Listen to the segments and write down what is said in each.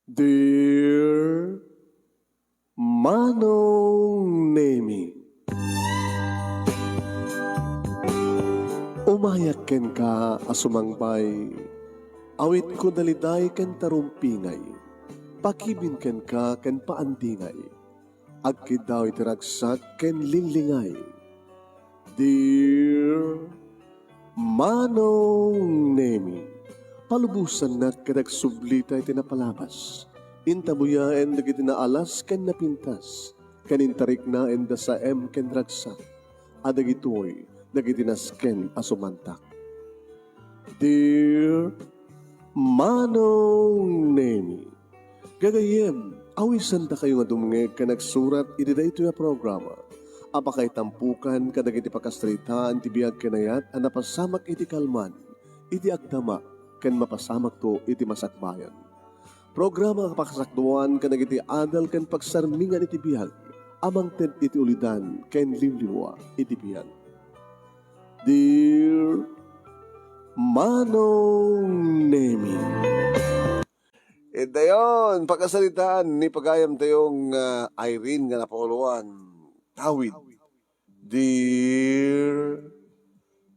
Dear Manong Nemi, umayak ken ka asumangbay, awit ko daliday ken tarumpingay, pakibin ken ka ken paandingay, agkid daw itiragsak ken linglingay. Dear Manong Nemi, palubusan na kadag sublita iti napalabas. Intabuya en dagiti naalas ken napintas. Kanintarik na en da sa ken ragsak. Adagitoy dagiti nasken asumantak. Dear Manong Nemi, gagayem, awisan da kayo nga dumngeg ka nagsurat iti dayto nga programa. Apakay tampukan kadagiti pakastritaan ti biag kanayat a napasamak iti kalman, iti agdama, ken mapasamak to iti masakbayan. Programa kapakasakduan kadagiti adal ken pagsarmingan iti biag, amang ted iti ulidan ken limliwa iti biag. Dear Manong Nemi, dayon, pagkasalitaan ni pagayam tayong Irene nga napakuluan. Tawid. Dear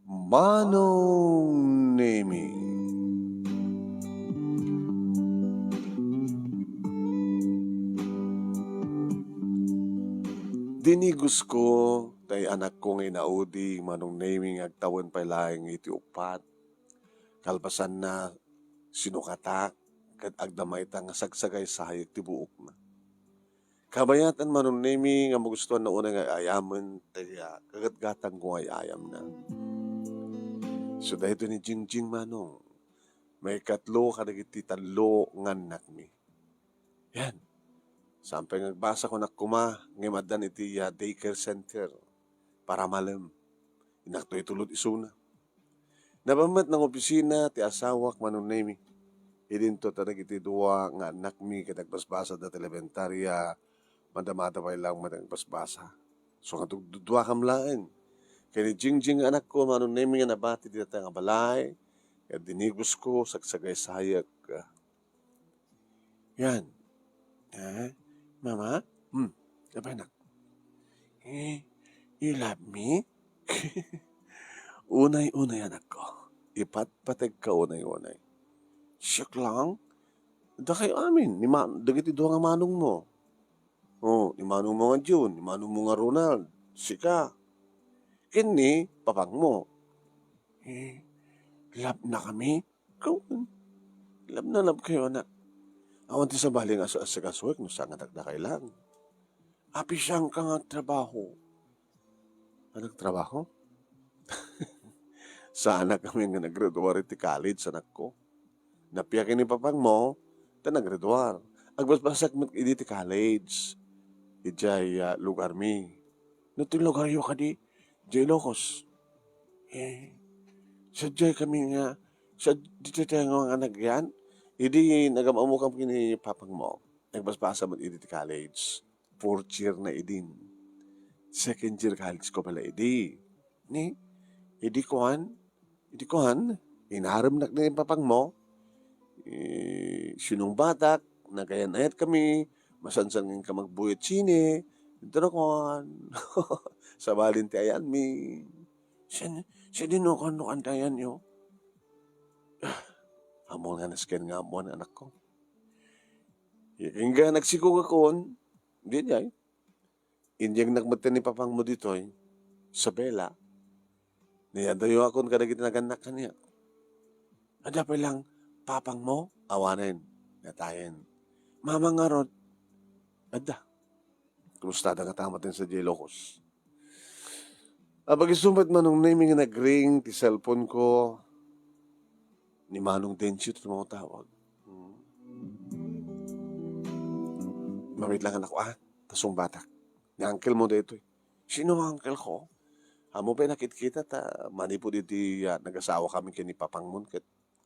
Manong Nemi, dinigos ko tay anak kong inaudi Manong Nemi agtawan pa laing iti upat. Kalpasan na sinukatak kat agdamay ta nga sagsagay sayag ti buok na. Kabayatan Manong Nemi nga magustuhan na una nga ayaman tayo kagatgatang ko ay ayam na. So dahito ni Jingjing Manong, may katlo kadagiti talo nga anak mi. Yan. Sampay nagbasa ko na kuma ngemadan iti daycare center para malam. Inaktoy tulod isuna. Nabamat ng opisina ti asawak Manong Nemi. Idinto tadag iti duwa nga anak mi katagbasbasa da elementarya madamata pa ilang madagbasbasa. So nga dudwa kamlaan. Kaya ni Jingjing anak ko Manong Nemi nga nabati dito nga balay. Kaya dinigos ko sagsagay sayag. Yan. Mama? Kapay anak. You love me? Unay-unay anak ko. Ipatpatag ka unay-unay. Siyak lang. Da kayo amin. Dagiti doon nga manong mo. Ni manong mo nga June. Ni manong mo nga Ronald. Sika. Kini, papang mo. Love na kami? Love na love kayo anak. Awan ti sa bali nga sa kasuwek. No saan nga tagda kailang. Api siyang ka nga trabaho. Anong trabaho? Sa anak kami nga nag-graduate ti college, anak ko. Napiyakin ni papang mo, ta nag-graduate. Agbasbasak mo idi ti college. Ijay lugar mi. Natin lugar yo ka di, Jay Locos. Sadyay kami nga, sa dito tayo nga nagyan, idi nagamamukam kini papang mo. Nagbasbasa mo idi ti college. 4th year na idin. 2nd year college ko pala idi. Ni, idi kuhan, inaram na yung papang mo, sinong batak, nagayan-ayat kami, masansangin ka magbuyot sine, drakon, sa balinti ayan mi, siya din no kantayan nyo. Amo nga nasken nga mo ang anak ko. Hingga nagsikog akon, hindi niya Indiyang nagmatan ni papang mo dito Isabela, niya dayo akon kadagit naganak kaniya. Ada pa lang papang mo, awanin, natayin. Mama nga rod, ada. Kumusta nga tamatin sa Jelocos. Pag-isumbat Manong Nemi nga nag-ring, ti cellphone ko, ni Manong Dencio ito mga tawag. Mamit lang anak ko, tasong batak. Ni uncle mo dito Sino ang uncle ko? Amo pa nakit-kita ta, mani po dito nag-asawa kami kini papang mo,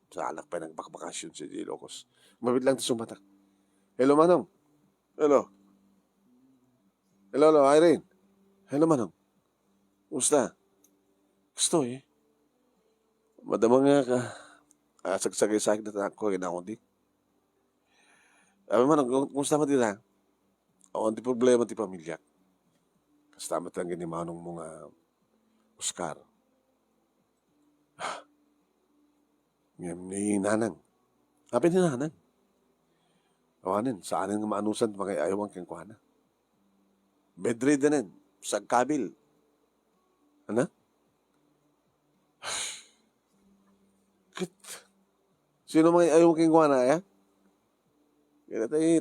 sa anak pa nagbakbakasyon sa Ilocos. Mabit lang ito sumatak. Hello, Manong. Hello, Irene. Hello, Manong. Kumusta? Gusto Madama nga ka. Sagsagay sa akin na ako, di. man, kumusta mo dita? O, di problema ti pamilya. Kasama tang ginimanong mga Oscar. Ngayon ni nanang. Habi ni nanang. Awanin, saanin nga maanusan mga ayawang keng kuhana. Bedridden sagkabil. Ano? Kit, sino mga ayaw keng kuhana, ya? Kaya tayo,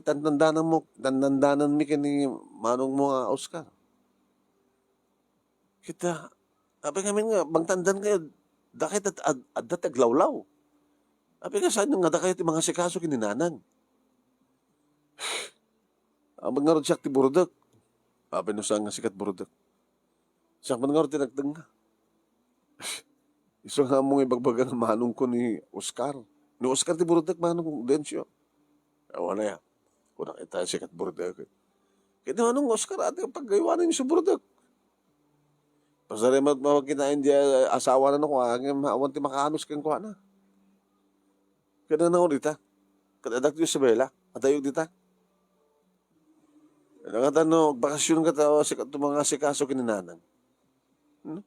tandandanan mi kini manong mga Oscar. Kita, sabi kami nga, bangtandan kayo, dakit at dateglawlaw. Sabi nga, saan nga dakit mga sikaso kininanang? Ang mga rodyak ti burudok. Sabi no sa nga sikat burudok. Siya man nga tinagtang nga. Iso nga mong ibagbagan ng manong ko ni Oscar. Ni Oscar ti burudok manong Densyo. Wala ya. Kung nakita sikat burudok. Kaya manong Oscar ate paggaywanan niyo sa burudok. Pasari mawagkinain di asawa na ko. Ang maawan ti makahanos kang kuha na. Kaya na ako dita. Kadadak ti Isabela. Atayog dita. Nakatano, bakasyon ka tao sa mga sikaso kininanang. No?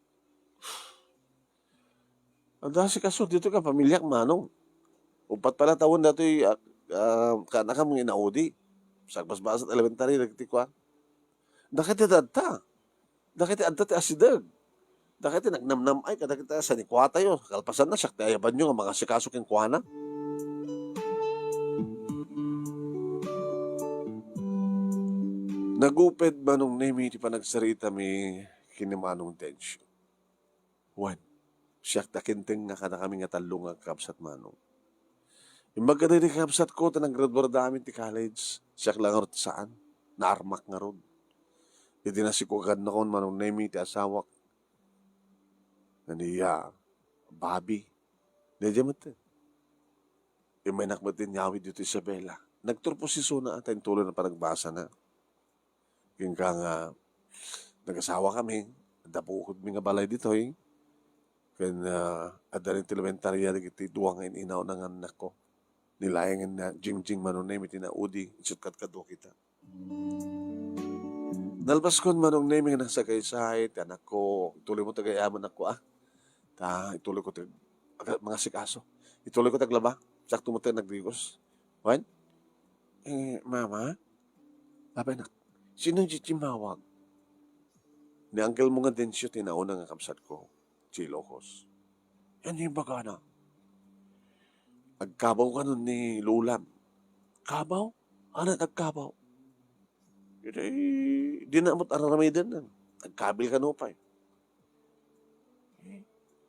Ang dahil sikaso, dito ka, pamilyak manong. Upat pala taon na ito'y kanaka mong inaudi. Sagbas-bas at elementary, nagtikwa. Dakit adta. Dakit adta ti asidag. Dakit nagnamnam ay, kadakita sa nikwata yun. Kalpasan na, sakti ayaban nyo nga mga sikaso king kuhana. Naguped manong nemi ti panagsarita mi kinimanong Densyo. One, siyak takinteng nga kada kami nga talong nga kapsat manong. Imbaga rin kapsat ko, tanag-graduar damin ti college. Siyak lang nga saan, naarmak nga ron. Hindi na sikugad na kon manong nemi ti asawak. Naniya, Bobby. Medyo mati. May nakmatin yawi dito Isabela. Nagturpo si Suna at tuloy na panagbasa na. Yung ka nga, nag-asawa kami, napukod mi nga balay dito eh. Kaya adaling elementarya, iti duwang inaw ng anak ko. Nilayangin na jing-jing manong nemi tinaudi, isutkat kado kita. Nalpas kon manong nemi nga nasa kaysay, anak ko, ituloy mo tagayaman ako ituloy ko mga sikaso. Ituloy ko taglaba, sakto mo tayo nagdigos. Wan? Mama? Sabi na, sino chichimawag? Ni uncle mo nga Densyo, tinauna nga kamsat ko, Chilocos. Yan yung baga na. Agkabaw ka nun ni Lulam. Kabaw? Ano nagkabaw? Di na amot araramidan na. Nagkabil ka no pa eh.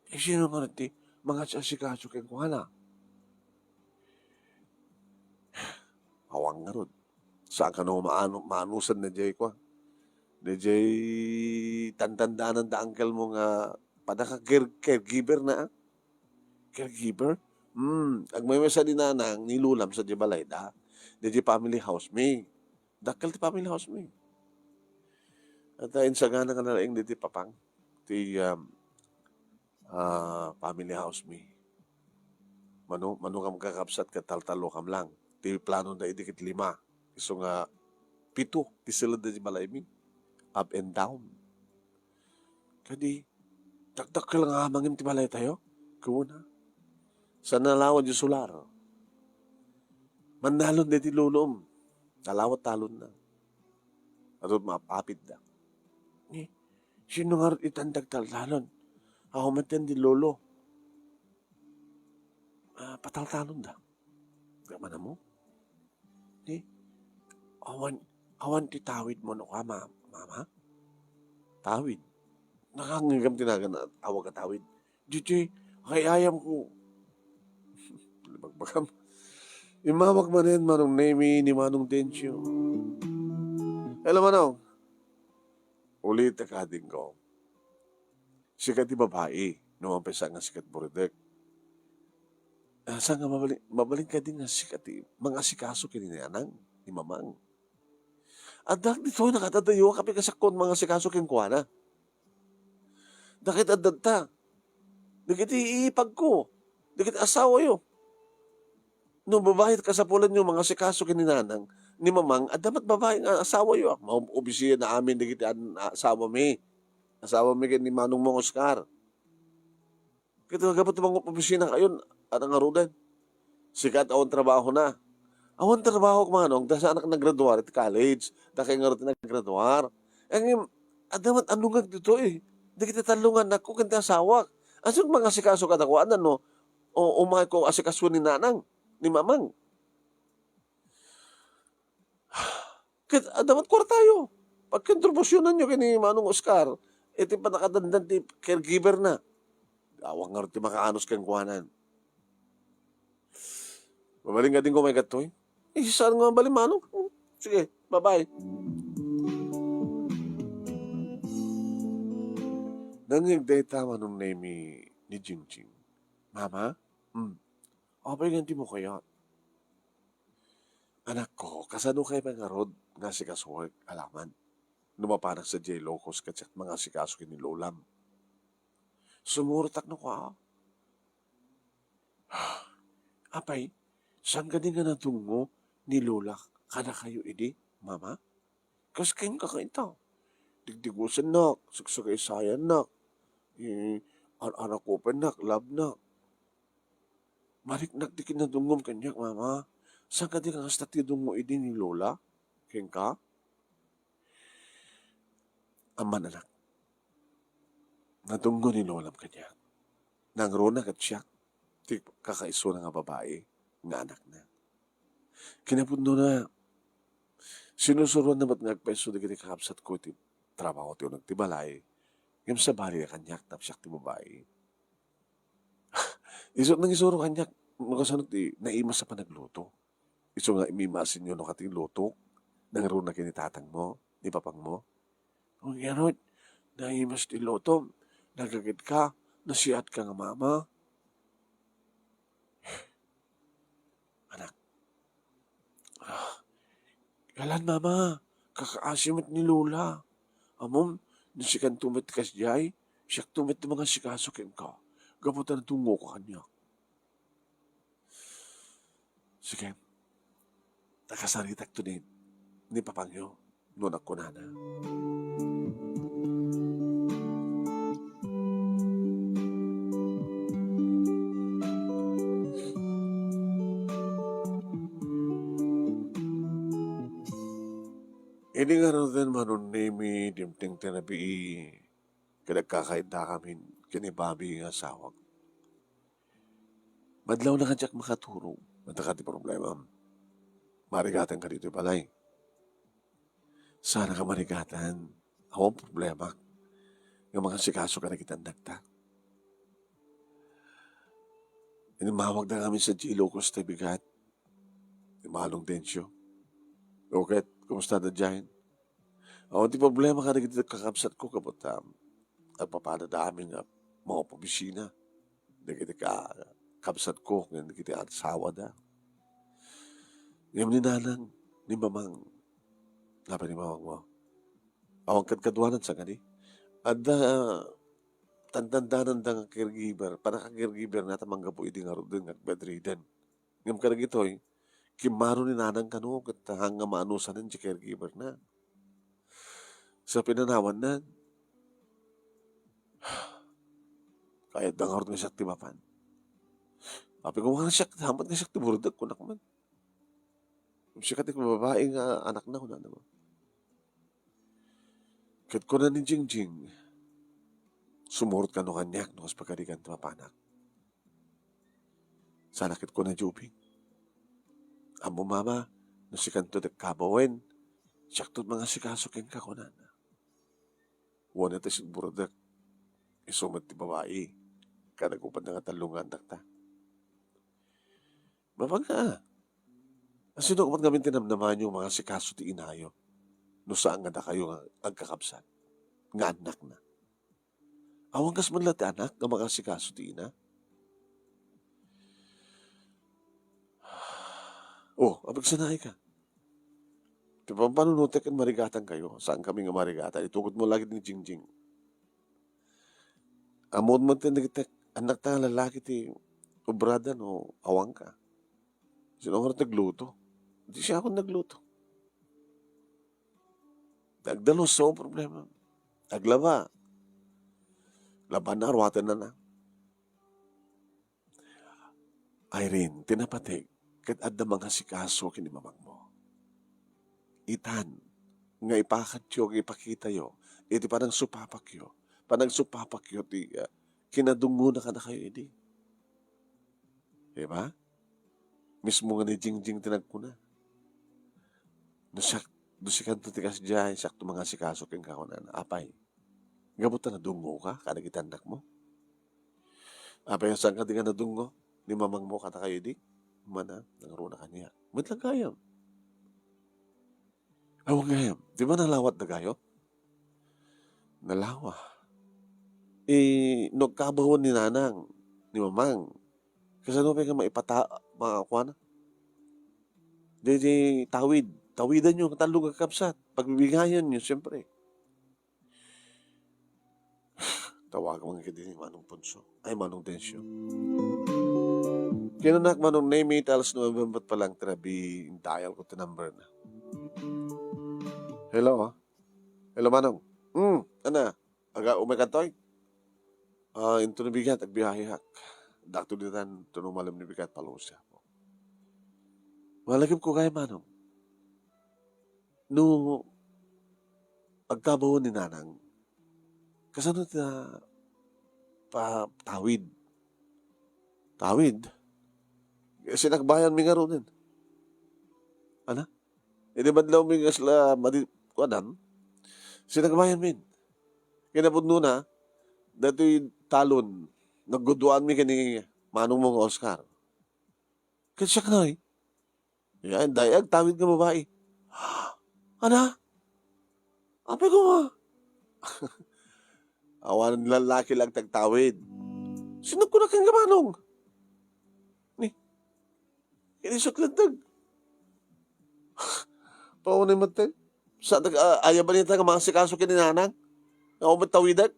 Sino nga natin? Mga sasikaso keng kuhala. Awang nga ron. Saan ka no maanusan na jay ko? Na jay tantandaan da uncle mo nga padaka caregiver na. Caregiver? Agmay-mesa din nanang nilulam sa Jibalay da. Da jay family house me. Dakal ti family house me. At insagana ka na lang di papang. Ti family house me. Mano kam kakapsat ka taltalo kam lang. Ti plano da idikit 5. Iso nga 7. Ti sila da Jibalay me. Up and down. Kadi, taktak ka lang hamangin ti balay tayo. Kuna. Sa nalawan yung solar. Manalon na ti lulom. Talawat talon na. At mapapit na. Sino nga itandag talon? Ako matin di lolo. Pataltalon da. Gama na mo? Awan ti tawid mo no ka, mama? Tawid? Nakangagam tinagan na awag ka tawid. Dito, ayam ko. Libagbagam. Imawag manin manong nemi ni manong Densyo. Alam mo no? Ulit ka din ko. Sikat di babae. Nung umpisa nga sikat buridek. Saan nga mabaling ka din nga sikat di. Mga sikaso kininanang ni mamang. At dito nakatatayo kami kasakon mga sikaso kinkuana. Dakit adadta. Dakit iipag ko. Dakit asawa yo. No babae kasapulan yung mga sikaso ken ni nanang, ni mamang at dapat babae nga asawa yu maobisiya na amin dagiti asawa mi ken ni manong mo Oscar. Ket gapot mga opisina kayon ang arudan. Sikat awan trabaho na. Awan trabaho manong da sa anak naggraduar iti college, da kay nga naggraduar. Ang adamat anungag dito di kita talungan nako ken ti asawa. Asun mga asikaso kadakuan no, o umay ko asikaso ni nanang, ni mamang. Ket adamat kwartayo. Pagkontribusyonan nyo kini manong Oscar, iti panakadandan ti caregiver na. Awang nga ti makaanos kang kuhanan. Mabaling nga din ko may gatoy. Saan nga bali manong? Sige, bye-bye. Nangigday tama nung name ni Jingjing. Mama? Okay ganti mo kaya? Anak ko, kasano kayo pangarod nga si kasuwag alaman? Numapanak sa J. Locos katsak mga sikaso kini Lolam. Sumurtak no ka. Apay, saan ka din nga natungo ni Lola kada kayo idi, mama? Kas kayong kakainta. Digdigusan nak, suksukay sayan nak. Anak ko pa nak, love nak. Marik nagdikin na dungom kanyak, mama. Saan ka din nga statidong mo idi ni Lola? Kayong ka? Aman anak. Natunggo ni Lolam kanyak. Nangrona kat siya. Ti kakaiso na nga babae. Nga anak na. Kinapundo na. Sinusuruan naman nagpeso na gini kakapsat ko ti trabaho ti unang tibalay. Ngam sa bali na kanyak tapsiyak ti babae. Iso nang isuro kanyak. Makasanot ti naimas sa panagluto. Iso nga imimasin nyo no kating luto. Nangrona kinitatang mo. Ni papang mo. Kung yanot, naimas ti luto. Nagagid ka. Nasiat ka nga mama. Anak. Kalan mama, kakaasimot ni Lola. Amom, nasikan tumit kas jay, siyak tumit mga sikaso ken ka. Gaputan tungo ko kanya. Sige, nakasaritak to ni papangyo, nunak ko na. Ini nga rin manon nimi dimting tinabi kadagkakaita kami kinibabi nga sawag. Madlaw na kadyak makaturo. Mataka ti problema. Marigatan ka dito balay. Sana ka marigatan. Awang problema. Yung mga sikaso ka na kitang nagta. Inimawag na kami sa G-Locos na bigat. Imalong densyo. Okay, kumusta na dyan? Awang ti problema ka na kita kakapsat ko kapot at papadadami nga mga pabisina. Na kita kakapsat ko nga kita asawa na. Ngayon ni nanang, ni mamang, laban ni mamang mo. Awang kadkadwanan sa kani. Ada tandandanan da nga caregiver, para ka caregiver na tamang gapo iti nga rodin nga bedridden. Ngam ka nagitoy, kimaro ni nanang kanu, kat hanga maanusan ng caregiver na. Sa pinanawan na, kahit dangar nga siya timapan. Api ko mga siya, hamat nga siya tiburdag ko nakman. Siya katik babae nga anak na ko na naman. Kat ko na ni Jingjing, sumurot ka no kanyak no kas pagkarikan timapanak. Sana kit ko na jubing. Amo mama, no si kanto kabawen, siyak to mga sikasukin ka ko na. Wana ta siya buradak, isumat ti babae, kanagupan na nga talungan takta. Mapag nga, asino kapat ngamin tinamnaman yung mga sikaso ti inayo, no saan nga na kayo nga agkakabsat, nga anak na. Awang kas man ti anak, nga mga sikaso ti ina. Oh, abag sanay ka. Diba, panunutek ang marigatan kayo? Saan kami nga marigatan? Itugod mo lagi ni Jingjing. Amod mo tinagitek, anak ta lalaki ti obrada no awang ka. Sino nga nagluto? Hindi siya ako nagluto. Nagdalos sa problema. Naglaba. Laban na, arwatan na na. Irene, tinapatig. Kat adda mga sikaso kinimamang mo. Itan. Nga ipakat yo, nga ipakita yo. Iti parang supapak yo. Panang supapak yo, kinadungo na ka na kayo, edi. Diba? Mismo nga ni Jingjing tinagkuna. Dusikan to tikas dyan, sakto mga sikaso king kakunan. Apay. Gabot na nadungo ka, kada kitanak mo. Apay, saan ka di ka nadungo? Ni mamang mo kata kayo, di? Mana, nangaruna ka niya. Matlang kayam. Awang gayam. Di ba nalawat na kayo? Nalawa. Nagkabawon ni nanang, ni mamang. Kasi ano ka maipata, mga kuwana? Di tawid. Tawidan nyo, talong kakapsat. Pagbibigayan nyo, siyempre. Tawag mga kiti ni Manong Punso. Ay, Manong Densyo. Kinanak Manong name it, alas November pa lang, tinabi, dial ko number na. Hello, ha? Hello, Manong. Ana, aga umakantoy? Into na bigat, agbiyahe hak. Dakto ditan, tunong malam ni bigat, palong siya. Malagim ko kaya, Manong. No, agtabaw ni nanang, kasano na tawid. Tawid? Kasi nagbayan mi nga ron din. Ano? Hindi ba daw mi nga sila kuanan? Sinagbayan min. Kinapod na, dato'y talon, nagguduan mi kani Manong mong Oscar. Kasi siya ka yan, dayag, tawid nga babae. Ano? Ape ko nga. Awan ng lalaki lang tagtawid. Sino ko na kang gamanong? Ni, inisot lang tag. Paunay mo tag. Sa ayaw ba nito nga mga sikaso kininanang? Nga umatawidan?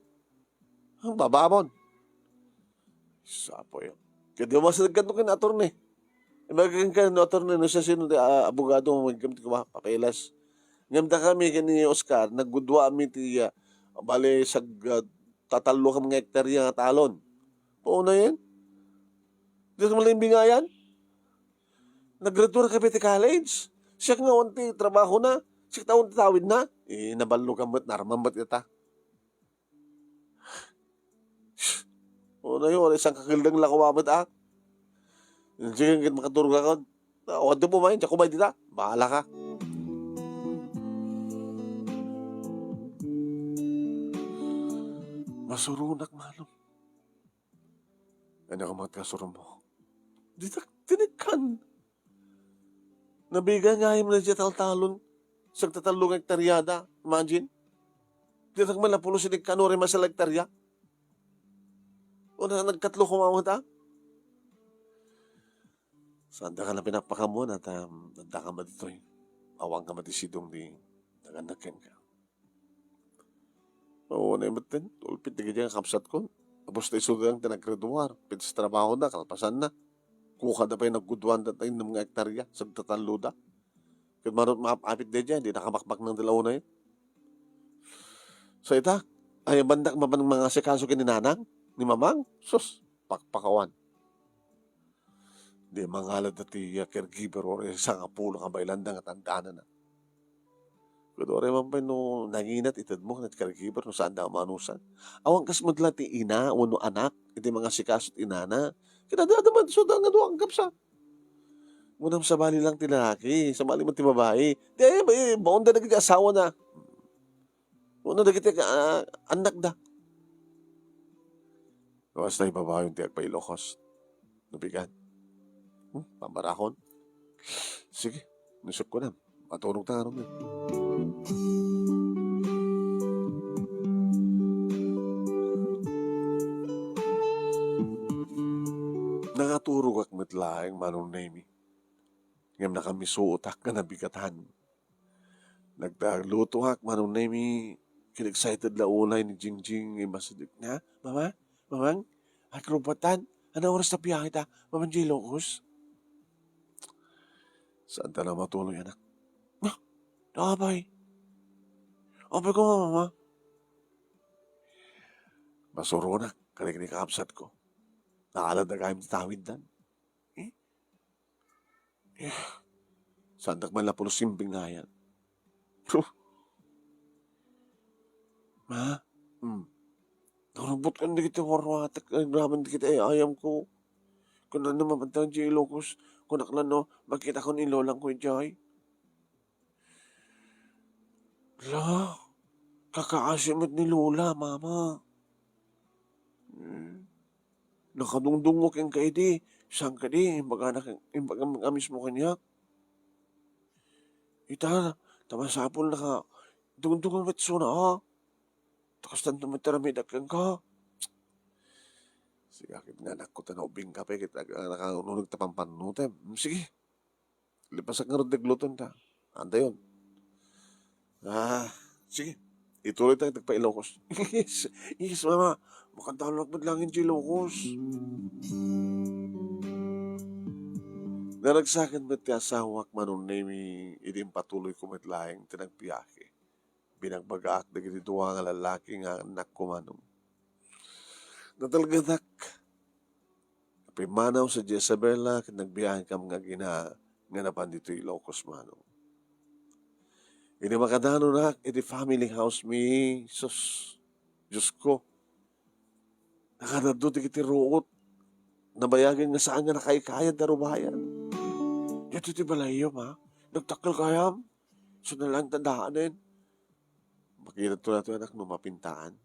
Ang babamon. Sapo yun. Kaya di mo masalag kanto kin attorney. Magiging ka no attorney no siya sino abogado mo magkamit ko ba? Papelas. Ngamda kami kani Oscar, naggudwa mi ti bale sag tatalo ka mga hektarya nga talon. Pauna yan. Di ka malang bingayan. Nag-graduate ka ti college. Siya nga unti trabaho na. Siya taon tawid na. Nabalo ka mo't naramambat kita. Pauna yun, isang kakildang lakawamat Sige, makaturog ako. Wado mo man, siya kumay dita. Bahala ka. Masurunak, Manong. Ano ka mga kasuro mo? Di tinikan. Nabigay nga yung na siya taltalon. Sa tatalong hektaryada. Imagine. Di na malapulo sinig kanore masal hektarya. O na nagkatlo kumawat Saan ka na pinapakamon at nanda ka ba dito awang ka matisidong di naganakin ka. Oo na yung matin. Ulpit na ganyan kapsat ko. Tapos na isugang tinagreduar. Pitis trabaho na, kalpasan na. Kuka na pa yung naggudwan na tayo ng mga hektarya. Sagtatalo da. Kaya marot maapit na dyan. Hindi nakamakmak ng dalaw na yun. So ita, ay bandak mabanang mga sikaso kininanang ni mamang. Sus, pakpakawan. Di mangalad na ti caregiver or isang apulo ka bailanda nga tandaan na. Kado rin man pa no nanginat itad mo na caregiver no saan daw manusan. Awang kas madla ti ina o no anak iti mga sikasot inana. Kinadadaman so da nga doang kapsa. Munam sa bali lang ti lalaki, sa bali man ti babae. Di ay baon da nagiti asawa na. Una nagiti anak da. Basta ibabayon ti agpailokos. Nabigan. Pamarakon. Sige, nisip ko na. Matunog na aram na. Nangaturog ak metlaeng Manong Nemi. Ngam na kami suotak ka nabigatan. Nagluto ak Manong Nemi. Kin-excited la ulay ni Jingjing. Masidik na. Mama? Mamang? Akrobatan? Ano oras na piyak kita? Mamang J. Locos? Saan ta na matuloy, anak? Ah, nakabay. Abay ko, mama. Masuro na. Kaya kaapsat ko. Naalad na kayong tawid dan. Eh, saan man na pulo simping na yan. Ma, narabot ka na kita warwatak. Naman kita ayam ko. Kung ano mamantang J. Locos. Kung naklano, makita ko ni Lolang ko Jay. La, kakaasimot ni Lola, mama. Nakadungdungok yung kaidi. Saan ka di? Imbaga amis mo kanya. Ita, tamasapol na ka. Dungdungan metso na ha. Takas tanto mataramidak ka. Sige, akit nga anak ko tanaubing ka pa. Kita nakanunog tapampanute. Sige, lipasak nga rin dagluton ta. Anda yun. Sige. Ituloy tayo tagpa-Ilocos. Yes, mama. Makantalo lang lang yung Ilocos. Naragsakan ba't kasawak manong nami idim patuloy kumitlaing tinagpiyake. Binagbagaak na ginituwa nga lalaki nga anak ko manong. Natalgadak. Pimanaw sa Jezabela kat nagbiyahan kam nga nga napan dito Ilocos manong. Ini makadano na, ini family house mi, sus, Diyos ko. Nakadado di kiti ruot. Nabayagin nga saan nga nakaikayad na rubayan. Yato ti balayo, ma. Nagtakal kayam. So na lang tandaanin. Makita to na to anak no mapintaan.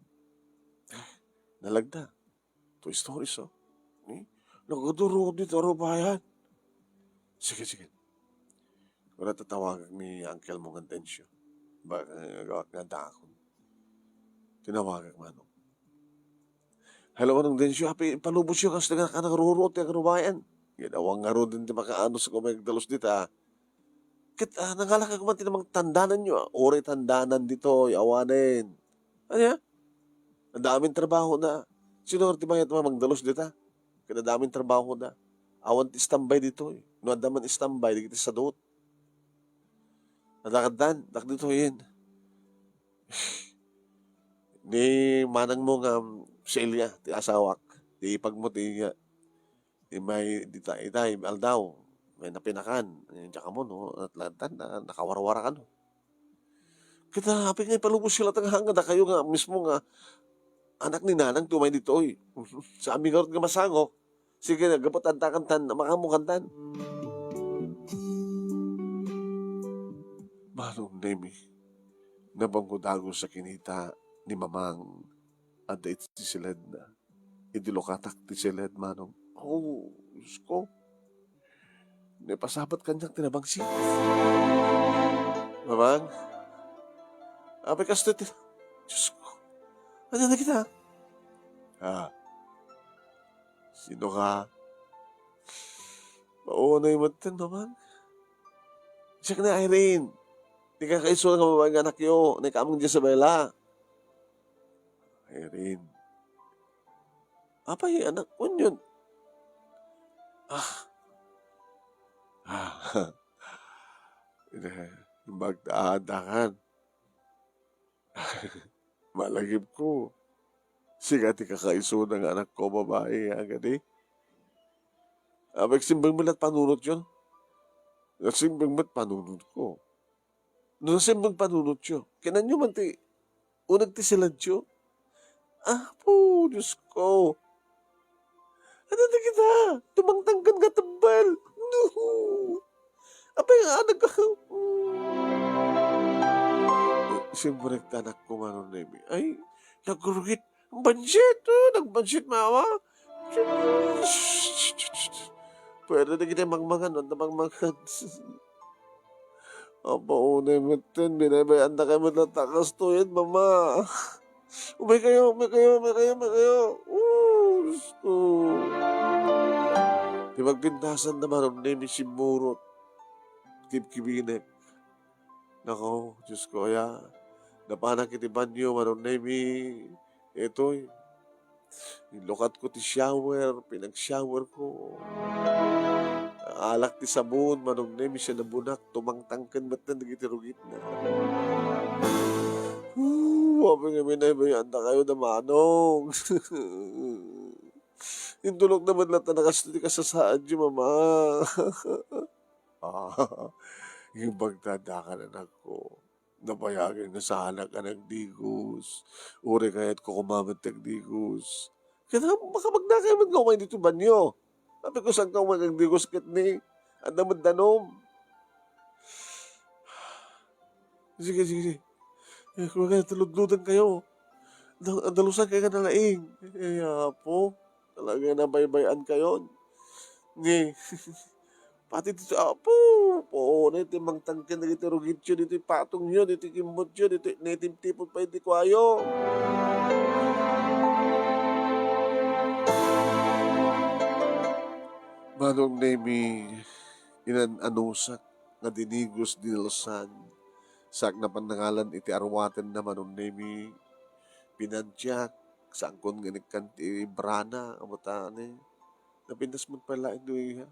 Nalagda. To stories, oh. Nagkaduruot dito rubayan. Sige, sige. Wala tatawagan ni Uncle mong Antensyo. Baka gawak nga dakon. Tinawagan manong. Hello, manong Densyo. Happy palubos yun kasi nga nakarurot yung rubayan. Ginawang nga ro din di makaano sa kumagdalos dito. Kit nangalakag man tinamang tandanan nyo. Uri tandanan dito, awanin. Ano yan? Ang daming trabaho na. Sino nga timayat magdalos dito? Kaya daming trabaho na. Awan ti standby dito. No, daman standby dito sa doot. Nadakadan, dito yun. Ni manang mo nga Celia, ti asawak. Di pagmuti nga. Di may dita itay, aldaw. May napinakan. Diyan mo, no? At lantan, nakawarawara ka, no? Kita, hapi nga palubos sila tanghanga. Da kayo nga, mismo nga, anak ni nanang tumay dito, oy. Sa aming nga masangok. Sige, nagapot antakan makamukantan. Manong nemi, nabanggodago sa kinita ni mamang at ti siled na. Idilokatak ti siled manong. Oh, Diyos ko. Napasabat kanyang tinabangsi. Mamang, abay kasto ti. Diyos ko. Ano na kita? Sino ka? Maunay mo tin, mamang. Siya ka na, Irene. Di ka kaiso nga babaeng anak yo. Di ka amang Jezabela. Irene. Apay, anak ko yun. Magdaan-dakan. Malagip ko. Siga ti kakaiso ng anak ko, babae, agad eh. Simbang mo lahat panunot yun. Simbang mo't panunot ko. Nung simbang panunot yun, kinan nyo man ti, unag ti silad yun. Po, Diyos ko. Ano na kita? Tumangtanggan ka tambal. No. Apay nga, anak ka. Siyempre, anak ko manon na ay, nagurugit. Ang bansit, nagbansit mawa. Pwede na kita mangmangan, mangmangan. Unay mo tin, binabayan na kayo matatakas to yan, mama. Umay kayo. Diyos ko. Di magpintasan naman ang name si Murot. Kibkibinek. Nako, Diyos ko, kaya napanak iti banyo, manong name ito'y. Nilukat ko ti shower, pinag-shower ko. alak ti sabon, manong nemi siya nabunak, tumangtangkan ba't na nagitirugit na. Wabi nga minaybayan na kayo na manong. Yung tulog naman lahat na nakastudi ka sa saan di mama. Yung bagdadakan anak ko. Napayagan nga sa anak ka ng digos. Uri kaya't ko kumamat ng digos. Kaya baka magdakayaman ka kumain dito banyo. Sabi ko saan ka kumain ng digos kit ni. Ang damad-danom. Sige, sige. Kung kaya tulog-ludan kayo. Andalusan kayo ka nalaing. Po. Talaga nabaybayan kayo. Ni. Pati dito, po, na ito mang tangkin na ito rugit yun, ito patong yun, ito kimot yun, ito native tipon pa ito kwayo. Manong nemi, inanusak nga dinigos dinilsan, sak na panangalan iti arwaten na manong nemi, pinantyak, saan kon ganikan ti brana, amatane, napindas mo pala ito ha.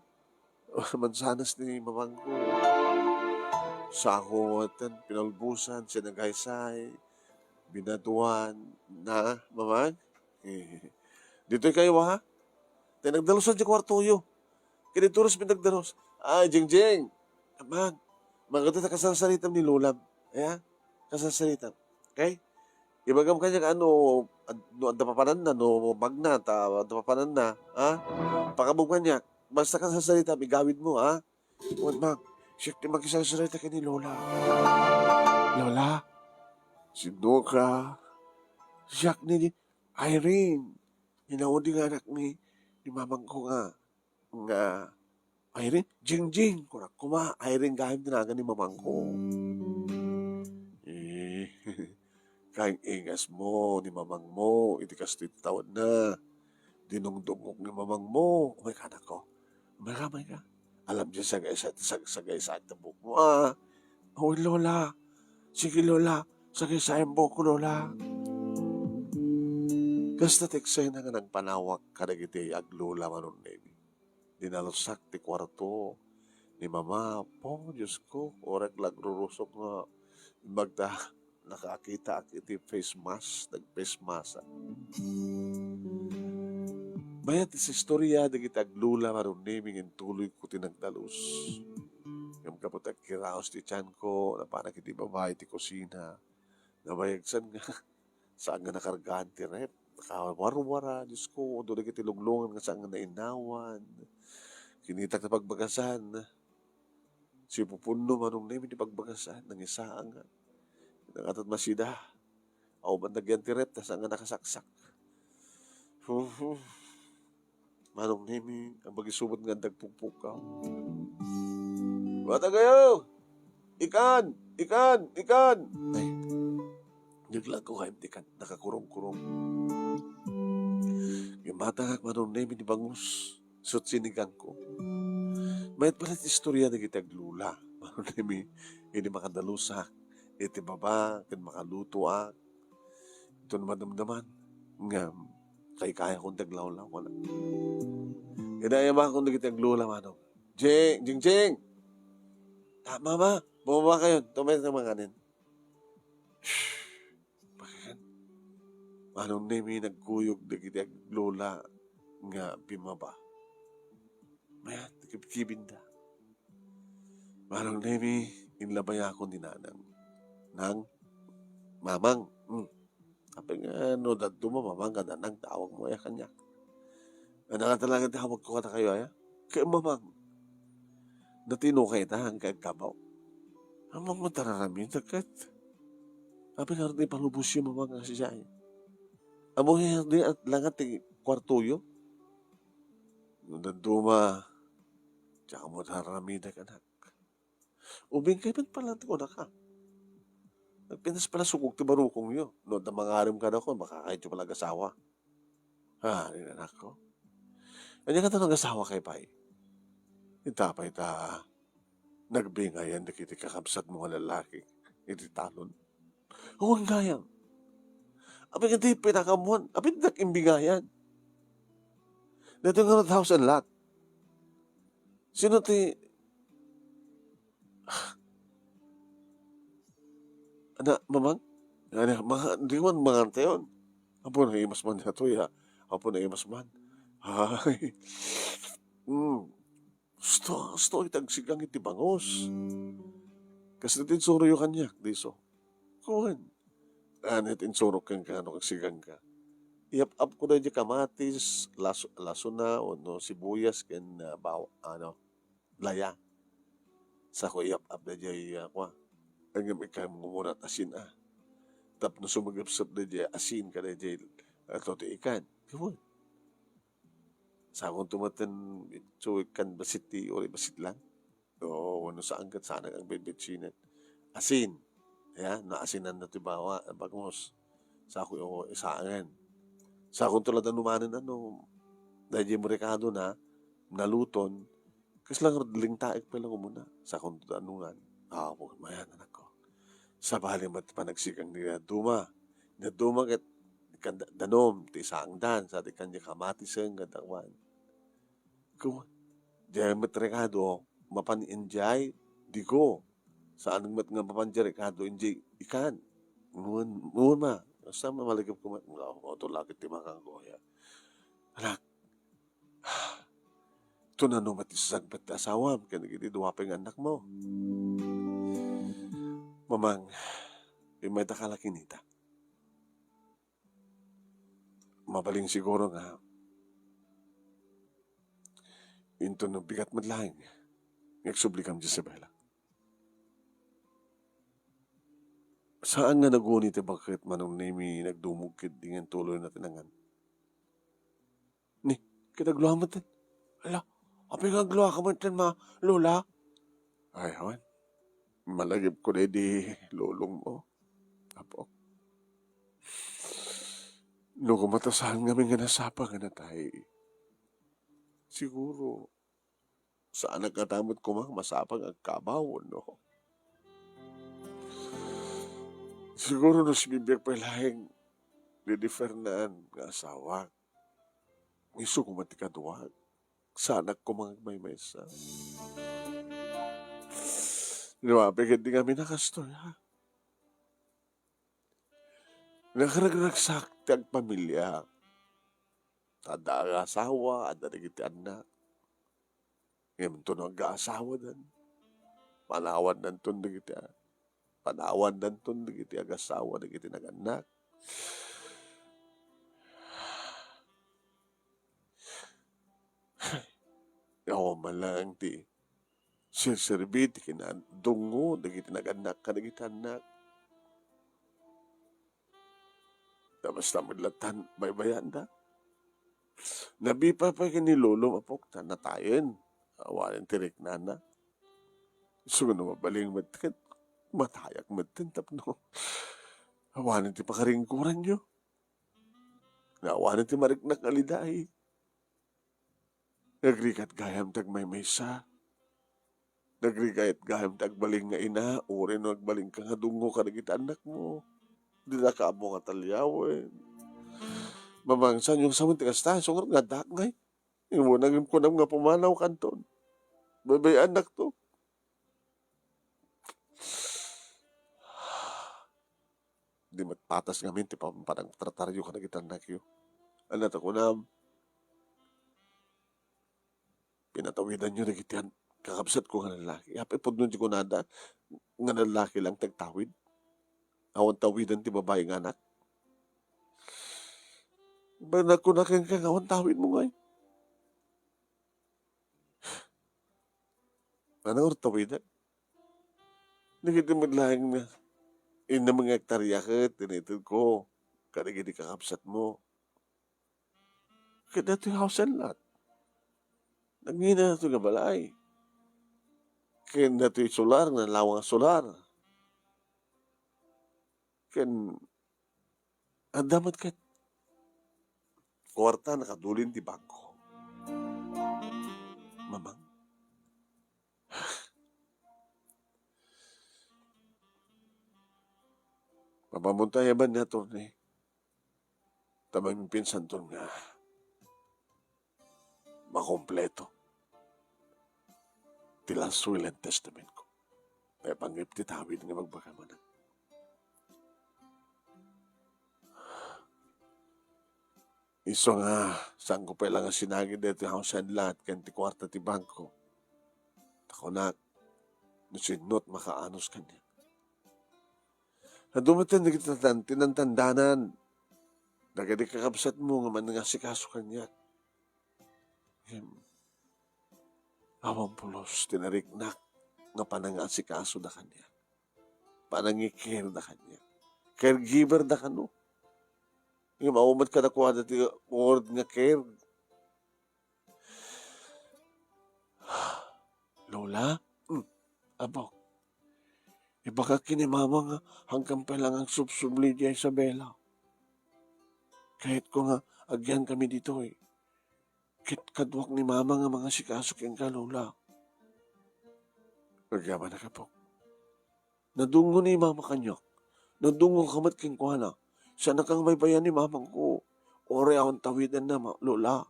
Mansanas ni mamang ko. Sa ako atan, pinalbusan, sinagaysay, binatuan, na, mamang. Dito kayo ha? Tayo nagdalusan sa kwarto yo. Kinituros pinagdalos. Jing. Mamang, maganda na kasasalitam ni Lulam. Kasasalitam. Okay? Ibagam kanya dapapanan na, magna, dapapanan na, pakabog kanya. Basta ka sa salita, igawid mo, ha? Huwag siya magkisasalita ka ni Lola. Lola, si Doka, siya ni Irene. Hinaudi nga anak ni mamang ko nga, Irene, Jing, kurak kuma, Irene gahim tinaga ni mamang ko. Kaing ingas mo ni mamang mo, itikas tawad na. Dinungdungok ni mamang mo, umay ka anak ko. Maramay ka. Alam niya sagay sa tabuk mo. Hoy, Lola. Sige, Lola. Sagay sa buhok ko, Lola. Kasta teksay na nga nagpanawak kadagiti ag Lola manon nemi. Dinalusak ti kwarto ni mama. Diyos ko. Orek lagrurusok nga. Magda nakakita iti face mask. Nag-face mask. Bayat sa istorya na gitaglula maron naming in tuloy ko tinagdalos. Yung kapot at kiraos ti tiyan ko, na parang hindi babae ti kusina. Nabayagsan nga, saan nga nakargaan ti rep. Nakawarwara, Diyos ko, doon na kitiluglungan nga saan nga nainawan. Kinitak na pagbagasan. Si Pupuno manong namin ti pagbagasan, nang isaan nga. Nangatat masida. Ako ba nagyan ti rep, saan nga nakasaksak. Manong nemi, ang magisubot nga dagpugpukaw. Bata kayo! Ikan! Ay, naglag ko kayo ikan, nakakurong-kurong. Yung bata nga, manong nemi ni bangus, sut sinigang ko. Mayat pala istorya na kitaglula. Manong nemi, hindi makadalusak, iti baba, kin makaluto ito naman nga, kaya kong taglawlaw ko na. Kinayama akong nagitaglula, manong. Jing! Mama, bumaba kayo. Tumay na mga kanin. Bakit? Manong nemi nagkuyog nagitaglula nga bimaba. Maya, nagkibinda. Manong nemi, inlabay ako ni nanang. Nang, mamang, Kapag dadto mo, mamang, ganda nang tawag mo kanya. Ano nga talaga tawag ko ka kayo, Kaya mamang, natino kayo tahang kaya kabaw. Amang mo tararamin, takat. Kapag nga rin palubos yung mamang nga siya. Amo nga rin at langat kwartuyo. Nung nanduma, tsaka mo tararamin na kanak. Ubing kayo pala ko na ka. Nagpinas pala sukog ti barukong yun. No, na mangarim ka na ko, makakait yung pala asawa. Rin anak ko. Kanya ka ito nag-asawa kay Pai. Itapay ta, nagbingayan na kiti kakabsat mga lalaki. Iti talon. Huwag gayang. Apin hindi pinakamuan. Apin nag-imbingayan. Dito nga 1,000 lot. Sino ti, mamang? Di man mga tayon. Apo na imas man na to ya. Apo na imas man. Ay. Gusto itagsigang iti bangos. Kasi tinsuro yung kanyak, diso. Kuhan. Anit insuro kang kano kagsigang ka. Iap-up ko na di kamatis, laso na, o no, sibuyas, ken laya. Sa ko iap-up na di ako. Ang ikay mumurat asin Tap no sumagapsap na di asin ka na di ato ti ikan. Kuhan. Sa akong tumatan, so ikan basit ti, o basit lang. O ano saan kat sana ang bitbitsinan. Asin. Ya, naasinan na ti bawa, bagmos. Sa ako yung isaangan. Sa akong tulad numanin dahil yung rekado na, naluton, kasi lang lingtaik pa lang muna. Sa akong anungan, mayan anak ko. Sa bali mat panagsikang nila duma. Na duma kat danom, ti isaang dan, sa ti kanya kamatiseng, kadakwan. Kung, diyan mat rekado, mapan-enjoy, di ko. Saan mat nga mapan rekado, enjoy, ikan. Ngun ma. Basta mamalagip ko ito lakit ti makang goya. Anak, ito na no matisag pati asawam. Kaya nagiti duwaping anak mo. Mamang, may takalaki nita. Mabaling siguro nga, into no bigat madlaing. Nagsublikam Jezebela. Saan nga nagunit bakit manong nimi nagdumog kit dingan tuloy na tinangan? Ni, kitagluha mo tin. Ala, apay nga gluha ka mo tin lola? Ay, hawan. Malagip ko na di lulong mo. Apo. No kumatasahan kami nga nasapa nga natay. Siguro, saan nagkatamot ko masapang ang kabaw, no? Siguro no si bibiyag pa lahing ni Fernand nga asawa. Iso ko matikaduwag. Sana ko mga may sa. Lumapigit di kami nakastoy, ha? Nakaragraksak tiyag pamilya. Ada ang asawa, ada nagiti anak. Ngayon to nag-aasawa dan. Panawan dan to nagiti panawan dan to nagiti ag-asawa, nagiti nag-anak. Yawa malang ti sirsirbiti kinadungo, nagiti nag-anak ka, nagiti anak. Tapos tamidlatan, baybayan da. Nabipa pa kinilolo mapok, natayin. Awanin tirik na. So na mabaling matkin, matayak matin tapno. Awanin ti pakaringkuran nyo. Awanin ti mariknak aliday. Nagrikat gayam tag may maysa. Nagrigayat gayam tag baling nga ina, uri no nagbaling ka nga dungo ka nagita anak mo. Di na ka amo nga talyawin. Mamangsan yung samang tigas tayo, sungar nga dakngay. Yung mo naging kunam nga pumanaw kanton. Babay anak to. Di matpatas nga minti pa parang trataryo ka nagita anak yun. Anak ako na, pinatawidan nyo nagitian. Kakabsat ko nga lalaki. Happy po nun di ko nada, nga lalaki lang tagtawid. Awan tawidan ti babae nga anak. Ba nakunakin ka nga awan tawid mo ngay. Ano or tawidan? Nagitimod lang na. Ina mga hektarya ka, tinitid ko. Karigidi kakabsat mo. Kaya dito yung house and lot. Nangina na ito nga balay. Kaya dito yung solar, nalawang solar. Kaya, damat ka. Kwarta, nakadulin di bangko. Mamang. Mapamuntay ba na ito ni? Tamang pinsan to nga. Makompleto. Ti last will and testament ko. Kaya panggip ti tawid nga magbakamanan. Iso nga, saan ko pa lang nga sinagin dito yung house and lot, kanti kwarta ti bangko. Tako na, nasinot makaanos kanya. Na dumating na kita tinantandanan, nagadi kakabsat mo nga man nga si kaso kanya. Awang pulos, tinariknak, nga panang si kaso da kanya. Panangikir da kanya. Caregiver da kano. Yung maumat ka na kuha dati word nga care. Lola? Abo. Baka kinimama nga hanggang pa lang ang subsubli di Isabela. Kahit ko nga agyan kami dito Kit kadwak ni mama nga mga sikasok yung ka, Lola. Agyaman na ka po. Nadungo ni mama kanyak. Nadungo kamat king kuhana. Sana kang may bayan ni mamang ko. Ore akong tawidan na, Lola.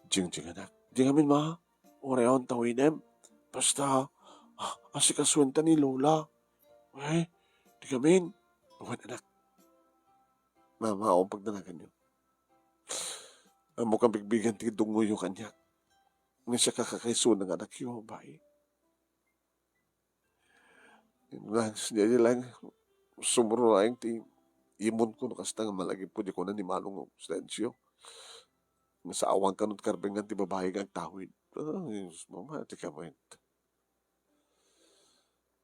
Jing anak. Jing amin ma. Ore akong tawidan. Basta, asikaswenta ni Lola. Di kamin. Buwan anak. Mama, akong pagdanagan yun. Ang mukhang bigbigan ti dungo yung kanya. Nga siya kakakaiso ng anak yun, bae. Hindi lang, sumuro lang ti imon ko nakasta nga malagi po di ko na ni Manong Stensyo. Nga sa awang kanot karbengan ti babae nga tawid. Mama, ti kamit.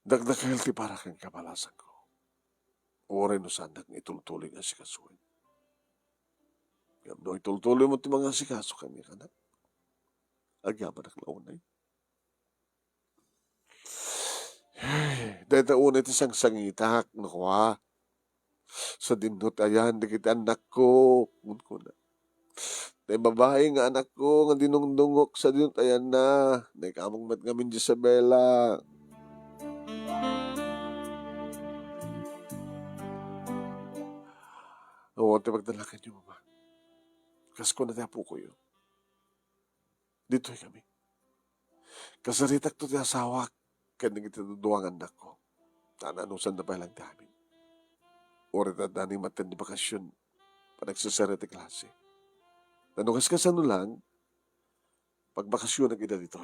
Dagdakahil ti para kang kabalasan ko. Ore no sandak nga itultuloy nga si kasuin. No, itultuloy mo ti mga sikaso kanya kanak. Agyaman ak launay. Dahil tauna iti sang sangitak, nakuha. Sa dinot ayan, dikit anak ko. Ko na. Dahil babae nga anak ko, nga dinungdungok sa dinot ayan na. Dahil kamang mat ngamin Isabela. Oo, ito magdalakan niyo, mama. Kasko na tapo ko yun. Dito kami. Kasaritak to ti asawak. Kaya nagitinuduang anak ko. Tananusan na pa lang namin. Ori na daning matan di bakasyon. Panagsasarete klase. Nanukas ka sa lang, pagbakasyon ang ina dito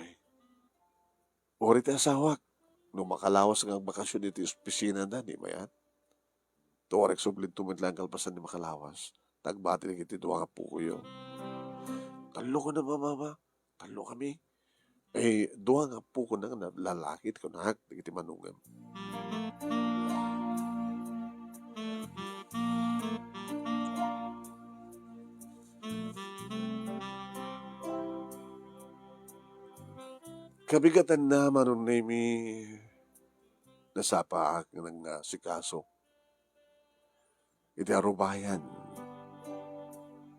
Ori ti asawak. Nung makalawas ang bakasyon dito opisina na, di mayan. Tuwarek sublin tumid lang kalpasan ni makalawas. Nagbati na kitinuang apo ko yun. Talo ko na mama. Talo kami. Duha nga po ko na lalaki ko na nagiti manungam. Kabigatan na manon nami nasapaak ng sikaso. Iti arubayan.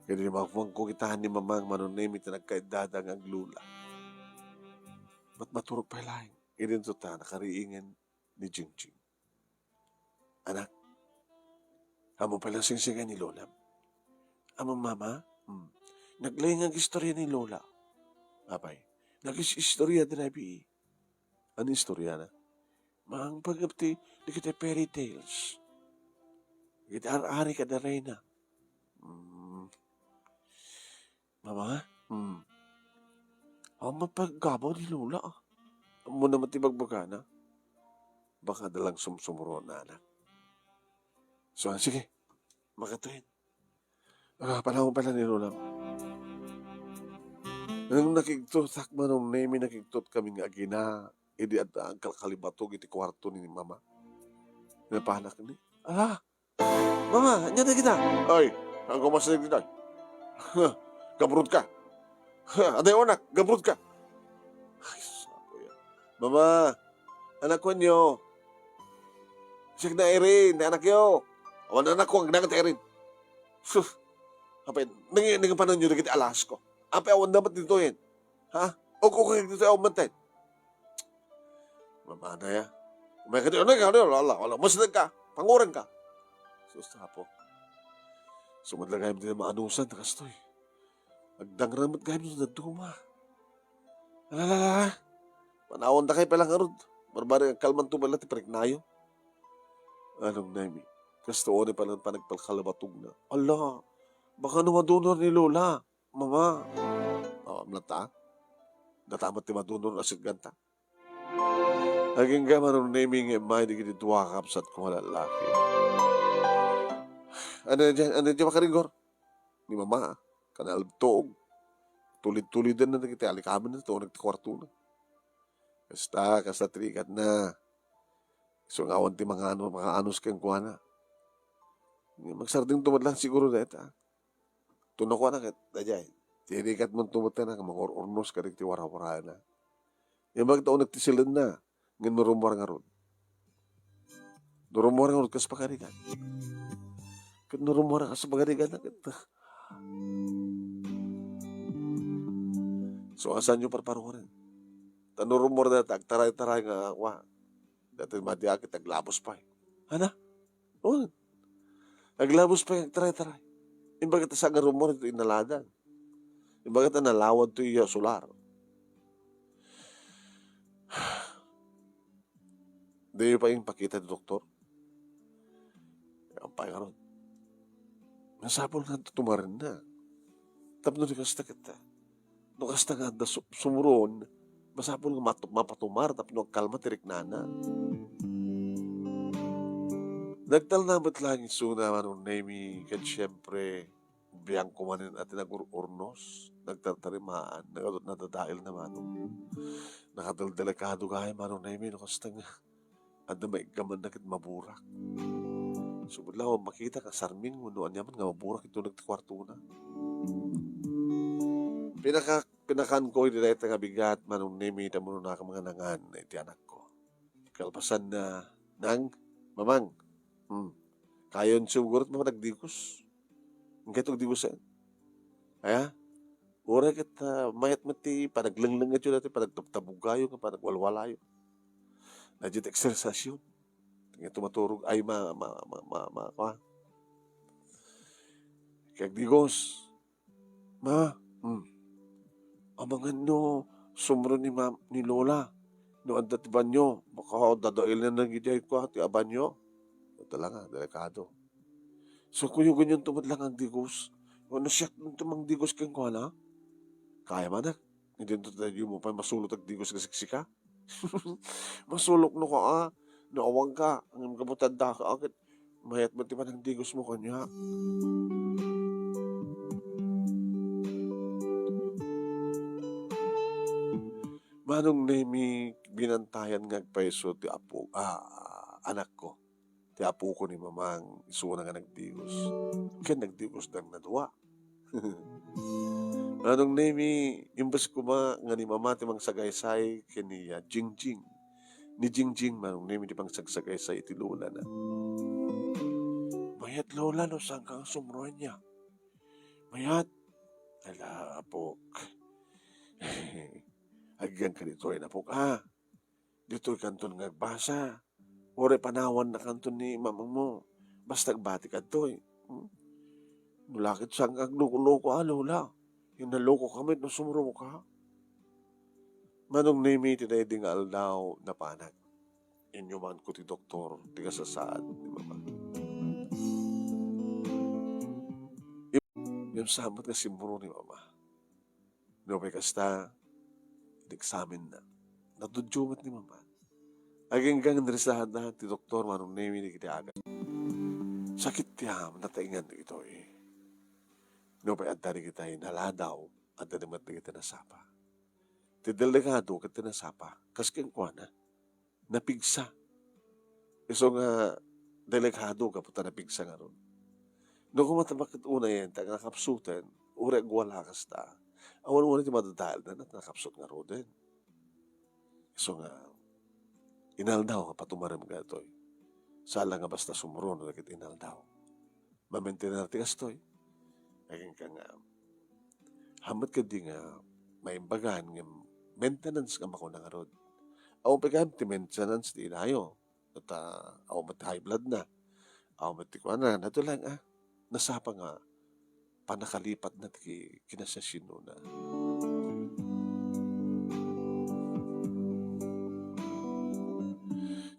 Kaya di makapang kukitahan ni mamang manon nami tinagkaidadang ang lula. Ba't maturog pa lang? Irin to ta, nakariingan ni Jingjing. Anak, amo pala singsingan ni Lola. Amo mama, naglayang ang istorya ni Lola. Apay, nagis-istorya din abi. Ano istorya na? Mang pagkapti, di kita fairy tales. Kita ar-ari ka na reyna. Mama, ang mapaggabaw ni Lola. Amo naman tibagbaga na. Baka dalang sumsumuro na anak. So, sige, makatuhin. Panahon pala ni Lola. Nang nakigtutak manong nemi nakigtut kami nga agina, idi at ang kalibatog iti kwarto ni mama. Napahanak ni. Mama, andyan na kita. Ay, ang kumasalig dito. Gabrod ka. Aday anak, gabrod ka. Ay, sapo yan. Mama, anak ko nyo. Sige na Erin, anak yo. Awan anak ko, ang nangat Erin. Apay, nanging panon nyo na kita alas ko. Apay, awan dapat dito yan. Ha? O kung dito awan mantin. Mama na ya. May ka dito, wala. Masinag ka, panguran ka. Sapo. Sumadla kayo din maanusan na kastoy. Agdangramat kayo na duma. Alala, panahon na kayo palang arod. Barbari ang kalman tumala ti nayo. Anong nami? Kasto ni palang panagpalkalabatog na. Ala, baka namadunor ni Lola. Mama. Amlata. Natamat ti madunor asit ganta. Haging ka manong naming may di kiti duwakap sa kung lalaki. Ano dyan makaringor? Ni mama, kanal toog. Tulid-tulid na kita alikaman na ito, nagtikwarto na. Kasta trikat na. So nga awan ti mga anos kang kuha na. Magsarding tumadlan siguro na ito. Tuno ko na kat, dajay. Tirikat mong tumata na, mga ornos ka rin ti wara-wara na. Yung magtaon nagtisilan na, ngayon marumwar nga ron. Narumwar nga ron kas pakarikan. Kat narumwar kas pakarikan na kat. So asan yung parparuhan? Tanurumor na taray-taray nga wa. Dati madiakit, naglabos pa eh. Hana? Oo. Naglabos pa yung taray-taray. Imbagat sa rumor ito inaladan. Imbagat na nalawad ito yung solar. Di pa yung pakita ni doktor. Ang pa nga ron. Nasapol nga tumarin na. Tapno ni kasta kita. No kasta nga da sumuron, masapol nga mapatumar, tapno kalma tirik nana. Nagtal na ba't lang isuna manong nami, kad siyempre, biyang kumanin at nag-urnos, nagtatarimaan, nadadail na manong. Nakadaldelikado kaya manong nami, no kasta nga, at na may gaman na kit maburak. Subod lang, makita ka, sarming mo, noan yaman nga maburak ito nagtikwarto na. Pinakan ko yung direkta nga bigat, manong nami, tamo na ka mga nangan, na iti anak ko. Kalpasan na, nang, mamang, kayon siguro mga nagdigos. Ang kitong digosan. Kaya, ura kita mayat mati, panaglanglang at yun natin, panagtabtabugayo, panagwalwalayo. Nadyan exercise yun. Tingnan tumaturog, ay kaya digos. Amangan no, sumro ni Lola. No, ang datiban nyo, baka dadail na nang gidya ko, ti aban nyo. Talaga, delikado. So, kuyo ganyan tumad lang ang digos. Ano siya nung tumang digos kang kuha kaya man na. Hindi ito tayo mo pa masulot ang digos ka siksika. Masulok no ka naawang ka. Ang kabutan da ka agad. Mayat mo ti man ang digos mo kanya. Manong nami binantayan nga paiso ti apo, anak ko. Ti apo ko ni mamang isuwa nga nagdigos. Kaya nagdigos dang nadwa. Manong nami, imbas ko nga ni mama ti mang sagaysay kini Jingjing. Ni Jingjing manong nami ti pang sagsagaysay iti lola na. Mayat lola no, saan kang sumruan niya? Mayat, ala apok. Agyan ka dito ay napok. Dito kanton nga basa. Ore panawan na kanton ni mamang mo. Basta gbati ka to eh. Nulakit sang loko lola. Yung naloko kami no sumuro ka. Manong nami tinay nga aldaw na panag. Inyo man ko ti doktor. Tiga sa saad ni mama. Yung samot nga simburo ni mama. No may kasta. Examen na. Natudjumat ni mama. Aging gang narisahan na ti doktor manong nami ni kiti agad. Sakit tiyam, nataingan ito eh. No pa adda ni kita naladaw, adda ni mat kita nasapa. Ti delikado kita nasapa, kasking kwa na, napigsa. Iso nga delikado ka puta napigsa nga ron. No kumatabakit una yan, taga nakapsutan, ureg wala kasta. Awan-awan ti madadahal na nakapsut nga ron din. Iso nga, inaldaw nga patumarim ka ito'y. Sala nga basta sumuro na nagit inaldaw. Mamaintinar ti kastoy. Aging ka nga, hamat ka di nga, maimbagan nga maintenance nga mako nga rod. Awan pa ti maintenance di inayo. At awan mati high blood na. Awan mati kwa na. Nato lang nasapa nga, panakalipat na ti kinasasino na.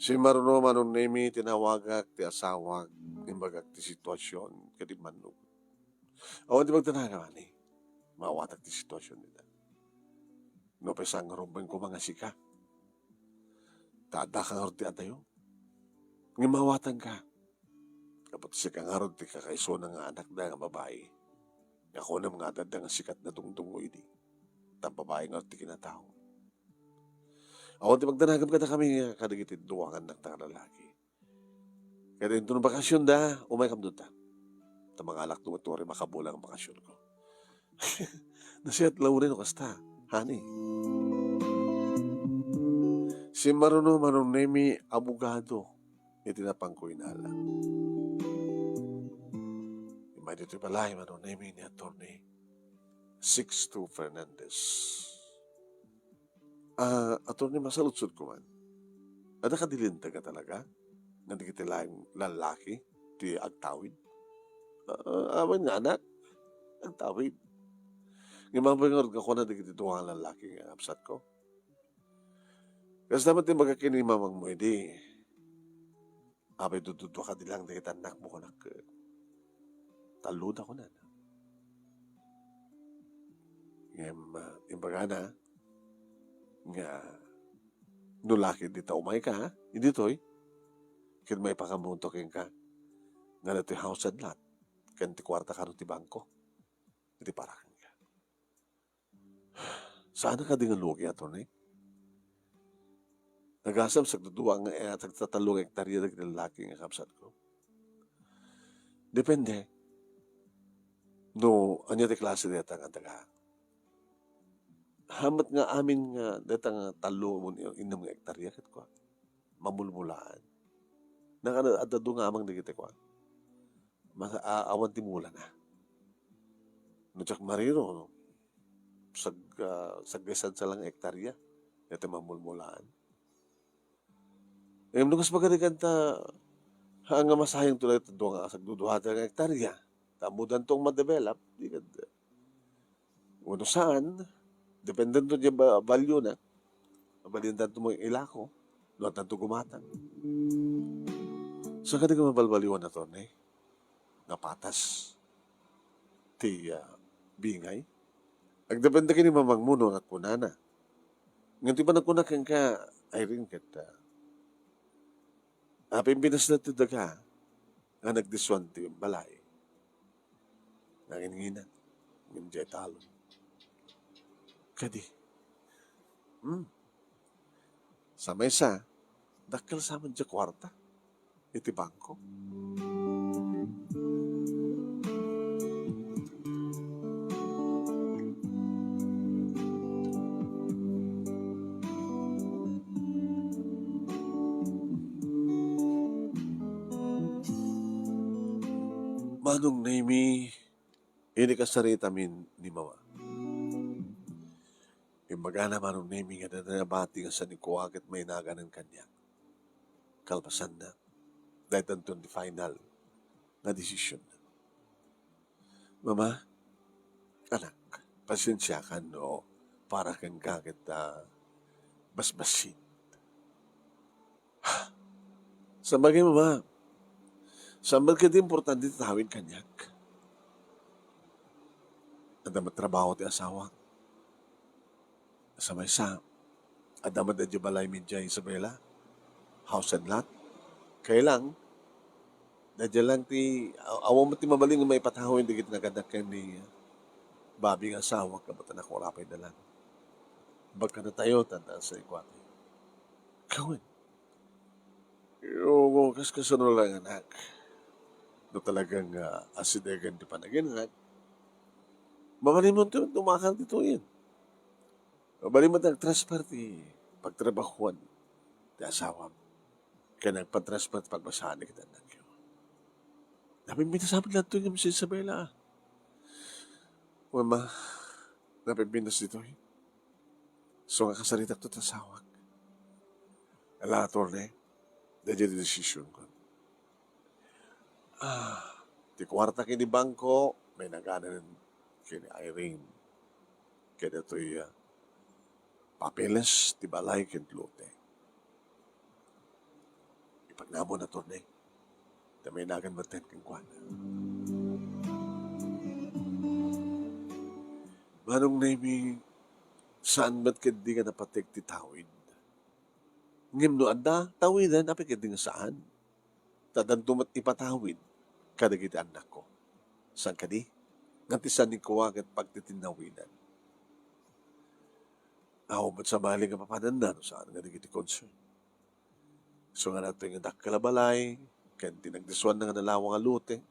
Si maruno manong nemi tinawagak ti asawag imbagak ti sitwasyon kadi mannog. Awan ti magtanaga mani, mawatak ti sitwasyon nila. No pesang rumbeng ko mga sika, taada kang ti atayo, nga mawatan ka. Kapag si kang harod ti kakaiso ng anak na nga babae, ako na mga adad nga sikat na tungtungo idi, ta babae nga ti kinatao. Awan ti magdanagam kada kami nga kadagiti duwangan ng tanga lalaki. Kaya ito ng bakasyon da, umay kam doon ta. Ta mga alak tumuturi makabulang ang bakasyon ko. Nasiyat laurin o kasta, hani. Si maruno manong nemi abogado, iti napang ko inala. Imay dito balay manong nemi ni Atty. Sixto Fernandez. Atty. Masalutsod ko man. Ada ka dilinta ka talaga? Nga di kita lalaki, ti agtawid. Awan nga anak, agtawid. Nga mabangor ka ko na di kita tuwang lalaki nga apsat ko. Kasi dapat yung magkakini mamang mo, edi, abay dududo ka di lang di kita anak mo ko na talud ako na. Yung baga na, nga, nulaki di ta umay ka, hindi to'y, kaya may pakamuntokin ka, nga na ti house and lot, kaya ti kwarta ka ti bangko, hindi parakan ka. Saan ka di nga lugi ato na nagasam sa duduwa nga tagtatalong hektarya ng lalaki nga kapsat ko. Depende. No, anya ti klase deta nga taga. Hamat nga amin nga deta nga talo mo inam nga hektarya ket ko. Mamulmulaan. Nakadado nga amang digiti ko. Awan ti mula na. No tsak marino, no? Saggesan sa lang hektarya. Deta mamulmulaan. Nung kas magarigan ta, nga masayang tulad ito nga sagduduhata ng hektarya. Tamudan tong ma-develop, di ka, uno saan, dependent to yung value na, mabalindan to mo yung ilako, doon na ito gumatang. So, kadi ka mabalbaliwan na to, nga patas, ti bingay. Agdepende ka ni mamang muno at punana. Nganti ba nagkunakan ka, ay rin kita, pimpinas na ito daga, nga nagdiswan ito yung balay. Nanginginan, nginjay talon. Kadi, sa mesa, dakal sa man dya kwarta, iti bangko. Manong nemi, ini kasarita min ni mama. Imbaga manong nemi nga nanabati nga sa ni kuwakit may naganan kanya. Kalpasan na. Dahil tanto di final na desisyon na. Mama, anak, pasensya ka no, para kang kakit basbasit. Sa bagay mama, sa bagay di importante tatawin kanyak. Ada matrabaho ti asawa. Sa may sa, ada madadya balay midya Isabela, house and lot. Kailang, dadya lang ti, awang mo ti mabaling may pataho hindi kita nagadakan ni babing asawa ka ba't anak warapay na lang. Bagka na tayo, tandaan sa ikwate. Kawin. Yung kasunod lang anak. No talagang asidegan di panaginag. Mabalimon ito, tumakal dito yun. Mabalimon nag-transfer ti pagtrabahuan ti asawa. Kaya nagpa-transfer ti pagbasahan ni kita anak yun. Napimpinta sa amin lang ito yung si Isabela. Mama, napimpintas dito yun. So nga kasaritak ito tasawag. Alator na dadya di desisyon ko. Ti kwarta kini bangko, may naganan kini Irene. Kaya ito'y papeles, ti balay, kintlote. namo na to na may nagan maten kang kwan. Manong nami, saan ba't di ka napatek ti tawid? Ngem no anda, tawidan, apik di nga saan? Tadantumat ipatawid, kadagiti anak ko. Saan ka di? Ngantisan ni kuwa kat pagtitinawidan. Ako ba't sa bali nga papanan na, no, saan nga digiti concern? So nga nato yung dakalabalay, kan tinagdiswan na nga nalawang alute,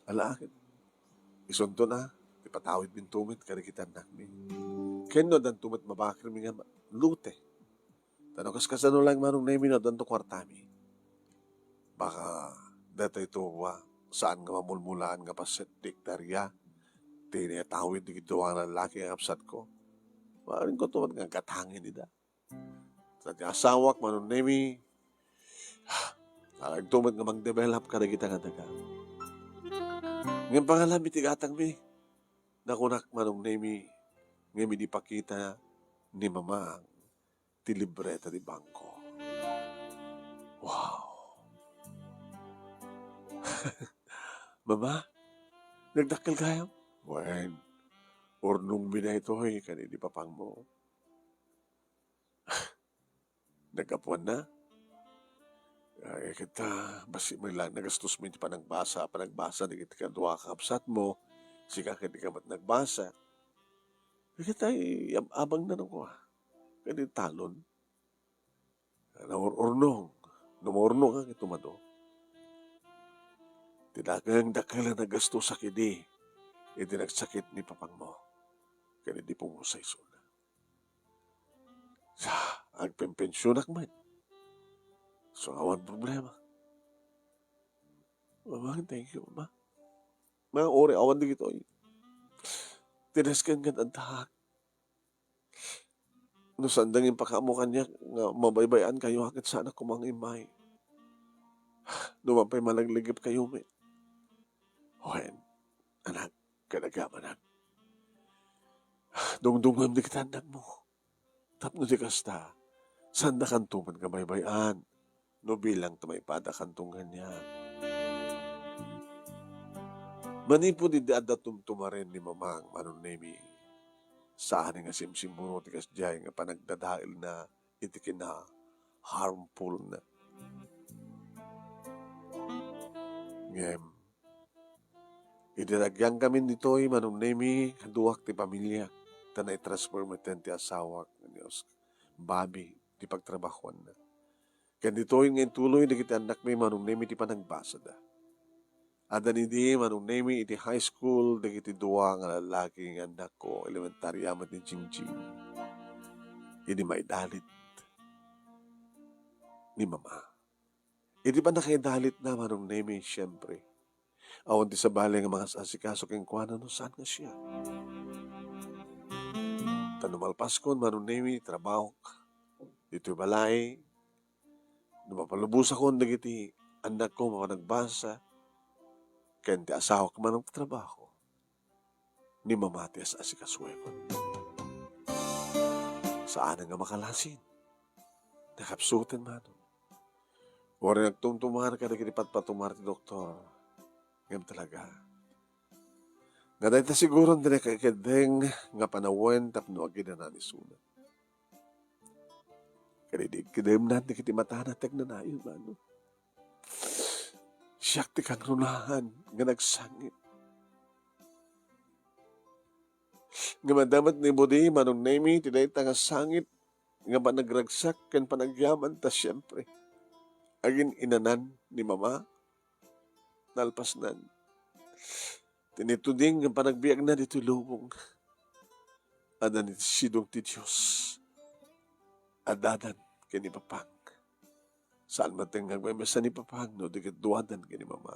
alaakit. Isunto na, ipatawid min tumit, kadagiti anak mi. Keno dan tumit mabakir mi nga lute. Tano kaskasano lang manong nemi na dan to kwartami. Baka data ito saan nga mamulmulaan nga pasetik darya, tinatawid di gituwa ng lalaki ang apsat ko. Maaaring ko tumat nga katangin nida. Sa asawak manong nemi, nagtumat nga mag-develop ka na kita nga daga. Ngayon pangalan mi tigatang mi, nakunak manong nemi, ngayon mi di pakita ni mama ti libreta di bangko. Wow! Mama, nagdakkel kayo? Wen, urnong binaytoy kanini papang mo. Nagkapuan na? Ay, kita, basi may lang nagastos mo pa nagbasa, di kita kadwa kapsat mo, sika ka di ka mat nagbasa. Kita abang na nung ko, kanini talon. Naururnong, numurnong ang itumado. Tinagang dakala na gasto sa kini, nagsakit ni papang mo. Kaya di po mo sa isuna. Agpempensyonak man. So, awan problema. Mama, thank you, mama. Mga ori, awan di gito. Tinaskan ka ang tahak. No, sandang yung pakamukan niya, nga mabaybayan kayo, hakit sana kumang imay. Numampay malagligip kayo, may. Wen, anak, kadagama, anak. Dungdungam di kita anak mo. Tapno di kasta, sanda kantuman ka baybayan. No bilang tamay pada kantungan niya. Manipo di ada tumtumaren ni mamang manong nemi. Saan nga simsimburo ti kasjay nga panagdadail na itikin na harmful na. Ngem, idiragyang kami nito'y manong nemi duwak ti pamilya. Tanay transfer maten ti asawak. Babi, ti pagtrabahuan na. Kaya dito'y ngayon tuloy na kita anak may manong nemi ti panagbasa da. Ada ni di manong nemi iti high school da iti duwa nga lalaki nga anak ko elementary amat ni Jingjing. Idi maidalit ni mama. Idi pa nakaidalit na manong nemi siyempre. Awan ti sa bali nga mga asikaso keng kuwana no saan nga siya. Tanumalpas ko manong nemi trabaho dito balay. Lumapalubos ako nagiti anak ko mapanagbasa. Kaya ti asawa ko man ang trabaho. Ni mamati as asikaswekon. Saan nga makalasin? Nakapsutan man. Wari nagtumtumar ka nagiti patpatumar ti doktor. Ngayon talaga. Nga dahil ta siguro nila kakadeng nga panawen tapno agin na nanisunat. Kaya kidem natin kiti matanatek na nayon man. Siyak ti kang runahan nga nagsangit. Nga madamat ni Budi manong nemi tiday nga sangit nga ba nagragsak kan panagyaman ta siyempre. Agin inanan ni mama nalpasnan. Tinituding nga panagbiag na dito lubong. Adan iti sidong ti Diyos. Adadan kini papang. Saan mateng nagmamasa ni papang no di duwadan kini mama.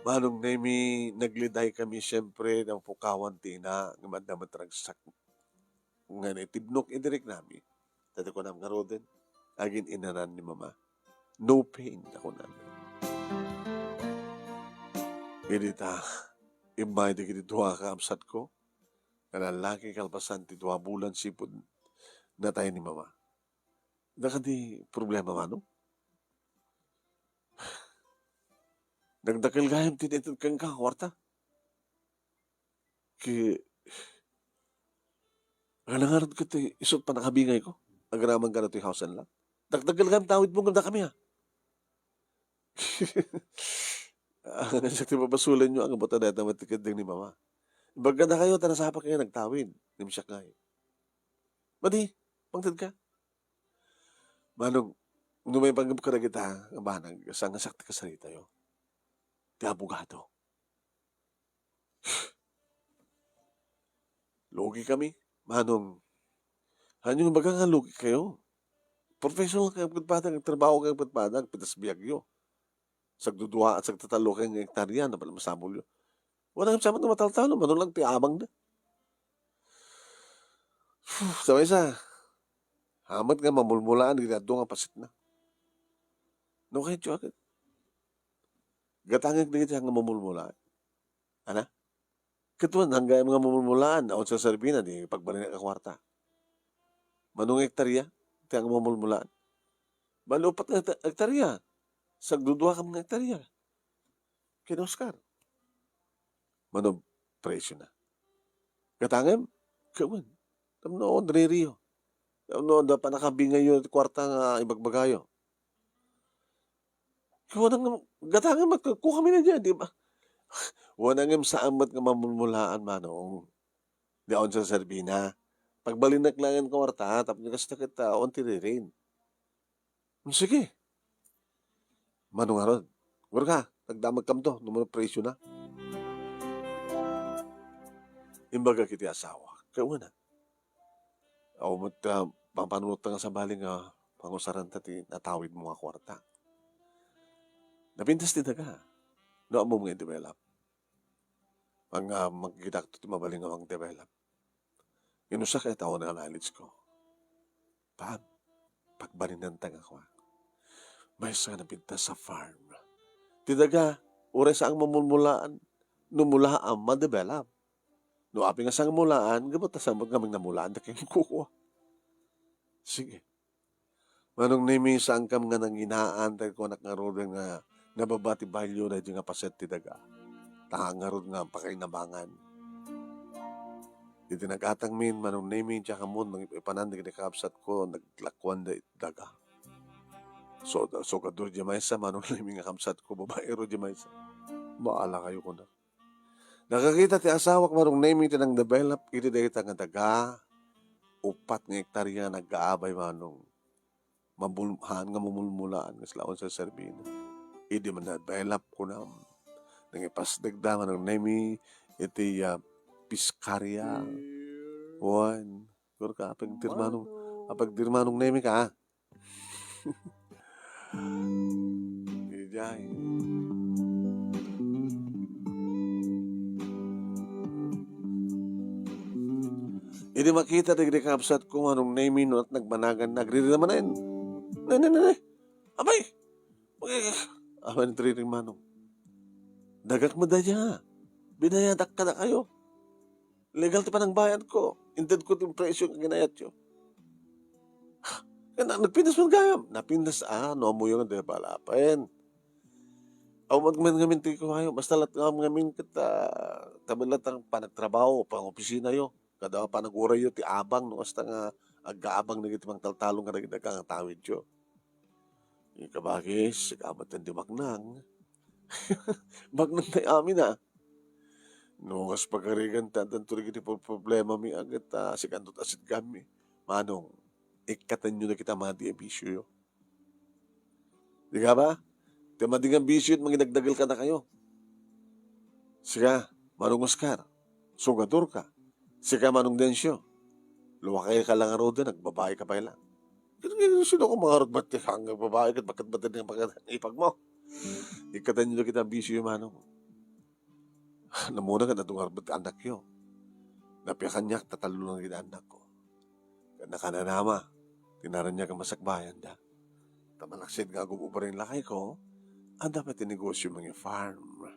Manong nemi nagliday kami siyempre ng pukawan tina nga madamatragsak nga itibnok idirik nami. Tati ko nam nga roden. Agin inanan ni mama. No pain ako namin. Pinita, Imay di kiti duha ka amsat ko. Kanalaki kalpasan ti 2 bulan sipod na tayo ni mama. Nakadi problema mano. Nagdakil gayam tinitid kang kwarta. Ki Nangarad ko ti isot pa nakabingay ko. Agaraman ka na ti house and lot. Dagdagal gayam tawid mo ganda kami ha. Nasak ti babasulan nyo ang bata data matikad ni mama. Baga na kayo, tanasapa kayo nagtawid. Nimsyak nga eh. Madi, pangtad ka. Manong, numay panggap ka na kita, manang, sang sakti ka sarita yo. Ti abogado. Logi kami. Manong, hanyong baga nga logi kayo. Professional kayo pagpadang, trabaho kayo pagpadang, pitas biyag yo. Sagdudua at sagtatalo kayo ng hektarya na pala masabol yo. Wala kang sama na mataltalo, manong lang ti abang na. Sabay sa, hamat nga mamulmulaan, ginado nga pasit na. No kayo tiyo agad. Gatangag na kita nga mamulmulaan. Ana? Katuan, hanggang mga mamulmulaan, aon sa Sarbina, di pagbalin ka kwarta. Manong hektarya, ti ang mamulmulaan. Malupat nga hektarya. Sagdudua ka mga hektarya. Kina Oscar. Manong presyo na. Gatangam, kawan. Tamno, dririyo. Tamno, da pa nakabingay yun, kwarta nga ibagbagayo. Kawan, gatangam, magkuha kami na dyan, di ba? Wanangam sa amat nga mamulmulaan, manong. Di aon sa Sarbina. Pagbalinak lang ang kwarta, tapos nakasta kita, aon tiririn. Sige. Manong aron. Gura ka, nagdamag kam to, numero presyo na. Imbaga kiti asawa. Kawan na. Aw mo pampanunot nga sa baling nga pangusaran ti natawid mo nga kwarta. Napintas ti daga. No amo mga develop. Pang magkita ti mabaling nga ang develop. Inusa kay tao na knowledge ko. Pagbalinan tanga ko. May sa napintas sa farm. Ti daga, ures ang mamulmulaan, numula ang ma-develop. No api nga sang mulaan, gabot na samot nga namulaan, da kayong kukuha. Sige. Manong nimi saan kam nga nang inaantay ko anak nga rod nga nababati balyo na di nga paset ti daga. Tahang nga rod nga pakainabangan. Di tinagatang min, manong nimi tiya kamon, nang ipanandig ni kapsat ko, naglakwan da daga. So kadur di maysa, manong nimi nga kapsat ko, babae ro di maysa. Maala kayo ko na. Nakakita ti asawa ko marong naming tinang develop iti dayta nga daga 4 nga hektarya nagkaabay manong mabulhan nga mumulmulaan nga slaon sa Sarbina. Idi man na-develop ko na nangipasdagda manong nami iti Piscaria. Juan. Guro ka apagdirmanong nami ka. Ijay. Hindi makita di kapsat ko anong name no at nagmanagan nagriri naman na yun. Nay. Abay. Awan triring manong. Dagak mo da niya. Binayadak ka na kayo. Legal ti pa ng bayad ko. Inted ko yung presyo ng ginayat yun. Nagpindas mo gayam. Napindas no mo yung debalapan. Aw magman ti ko kayo. Basta lat ngamin kita. Tabalat ang panagtrabaho, pang opisina yo. Kada pa nag-uray yo ti abang no hasta nga aggaabang na gitimang taltalong nga nagdagang tawid yo. Ikabagis, sigamat ng dimaknang. Magnang na amin No kas pagkarigan tantan tuloy giti problema mi agad sikandot asit kami. Manong, ikatan nyo na kita mga diabisyo yo. Di ka ba? Di madingang bisyo at manginagdagal ka na kayo. Siga, manong Oscar, sugador ka. Sika manong densyo. Luwakay ka lang roda, nagbabae ka pa lang. Sino ko mga rod hanggang babae kat bakat ng ipag mo? Ikatan nyo na kita bisyo manong. Namuna ka na tungarbat anak yo. Napiyakan niya, tatalo lang kita anak ko. Nakananama, tinaran niya ka masakbayan da. Tamalaksid nga gugubarin lakay ko, ang dapat tinegosyo mga farm.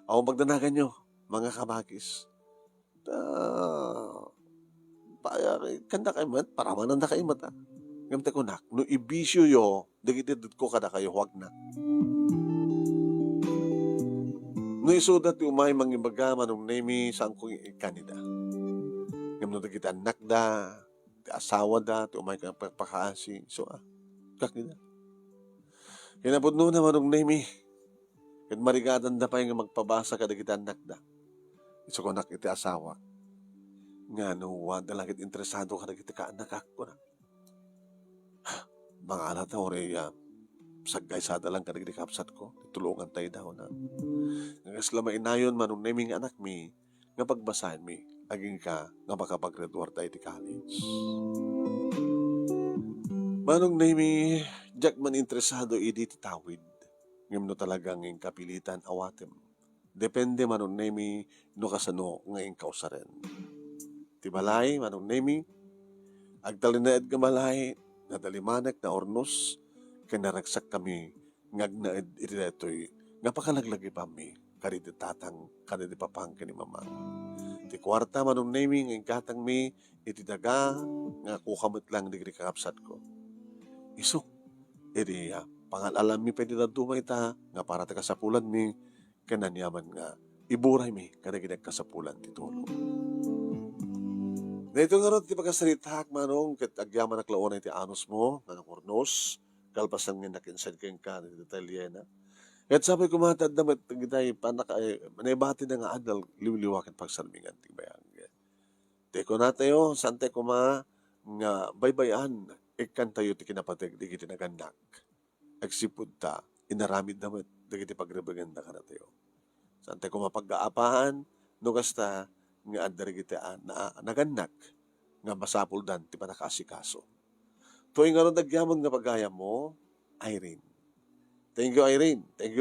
Ako magdanagan nyo, mga kabagis. Paya kanda kay mat, paraman na kay mata. Ngam te kunak, no ibisyo yo, dagiti ko kada kayo huwag na. No isudat ti umay mangibaga manong nemi saan kong ikanida. Ngam no dagiti anak da, ti asawa da, ti umay kang pagpakaasi. So kaknida. Kinapudno na manong nemi, kat marigadan da pa yung magpabasa ka dagiti anak da. Iso ko nak iti asawa. Nga no, wada langit interesado ka dagiti ka anak ako na. Mga alata ori saggay sada lang ka dagiti kapsat ko. Tulungan tayo daw na. Nga sila mainayon manong naming anak mi, nga pagbasahin mi, aging ka nga makapag-graduate tayo ti college. Manong nami, jak man interesado idi ti tawid. Ngam no talagang ng kapilitan awatem. Depende manong nami no kasano ngayon kausaren. Ti balay manong nami, agtalinaed nga balay, nadalimanek na ornos, kanaragsak kami, ngagnaed iriretoy, nga pakalaglagi pa mi, kariti tatang, kariti papang kini mamang. Ti kwarta manong nami, ngayon katang mi, iti daga, nga kukamot lang digri kakapsat ko. Isok, iti pangalalam mi pwede na dumay ta, nga para ta kasapulan mi, kananyaman nga, iburay mi, kanaginag kasapulan ti tulong. Na ito nga ron, ti pagkasaritak manong, kat agyaman na klaon ti anos mo, nga ornos, kalpasan nga nakinsan kayong ka, ni detalye na. At sabi ko matad na matagitay, manibati na nga adal, liwliwakan pagsarmingan, ti bayang. Teko na tayo, sante ko nga baybayan, ikan tayo ti kinapatig, di kiti naganak. Agsipud ta, inaramid naman, di kiti pagrebaganda ka na tayo. Sante ko mapag-aapahan, no kasta, nga adari kiti na naganak, nga masapul dan, ti panakasikaso. Tuwing nga ron nagyamon nga pagaya mo, Irene. Thank you, Irene. Thank you.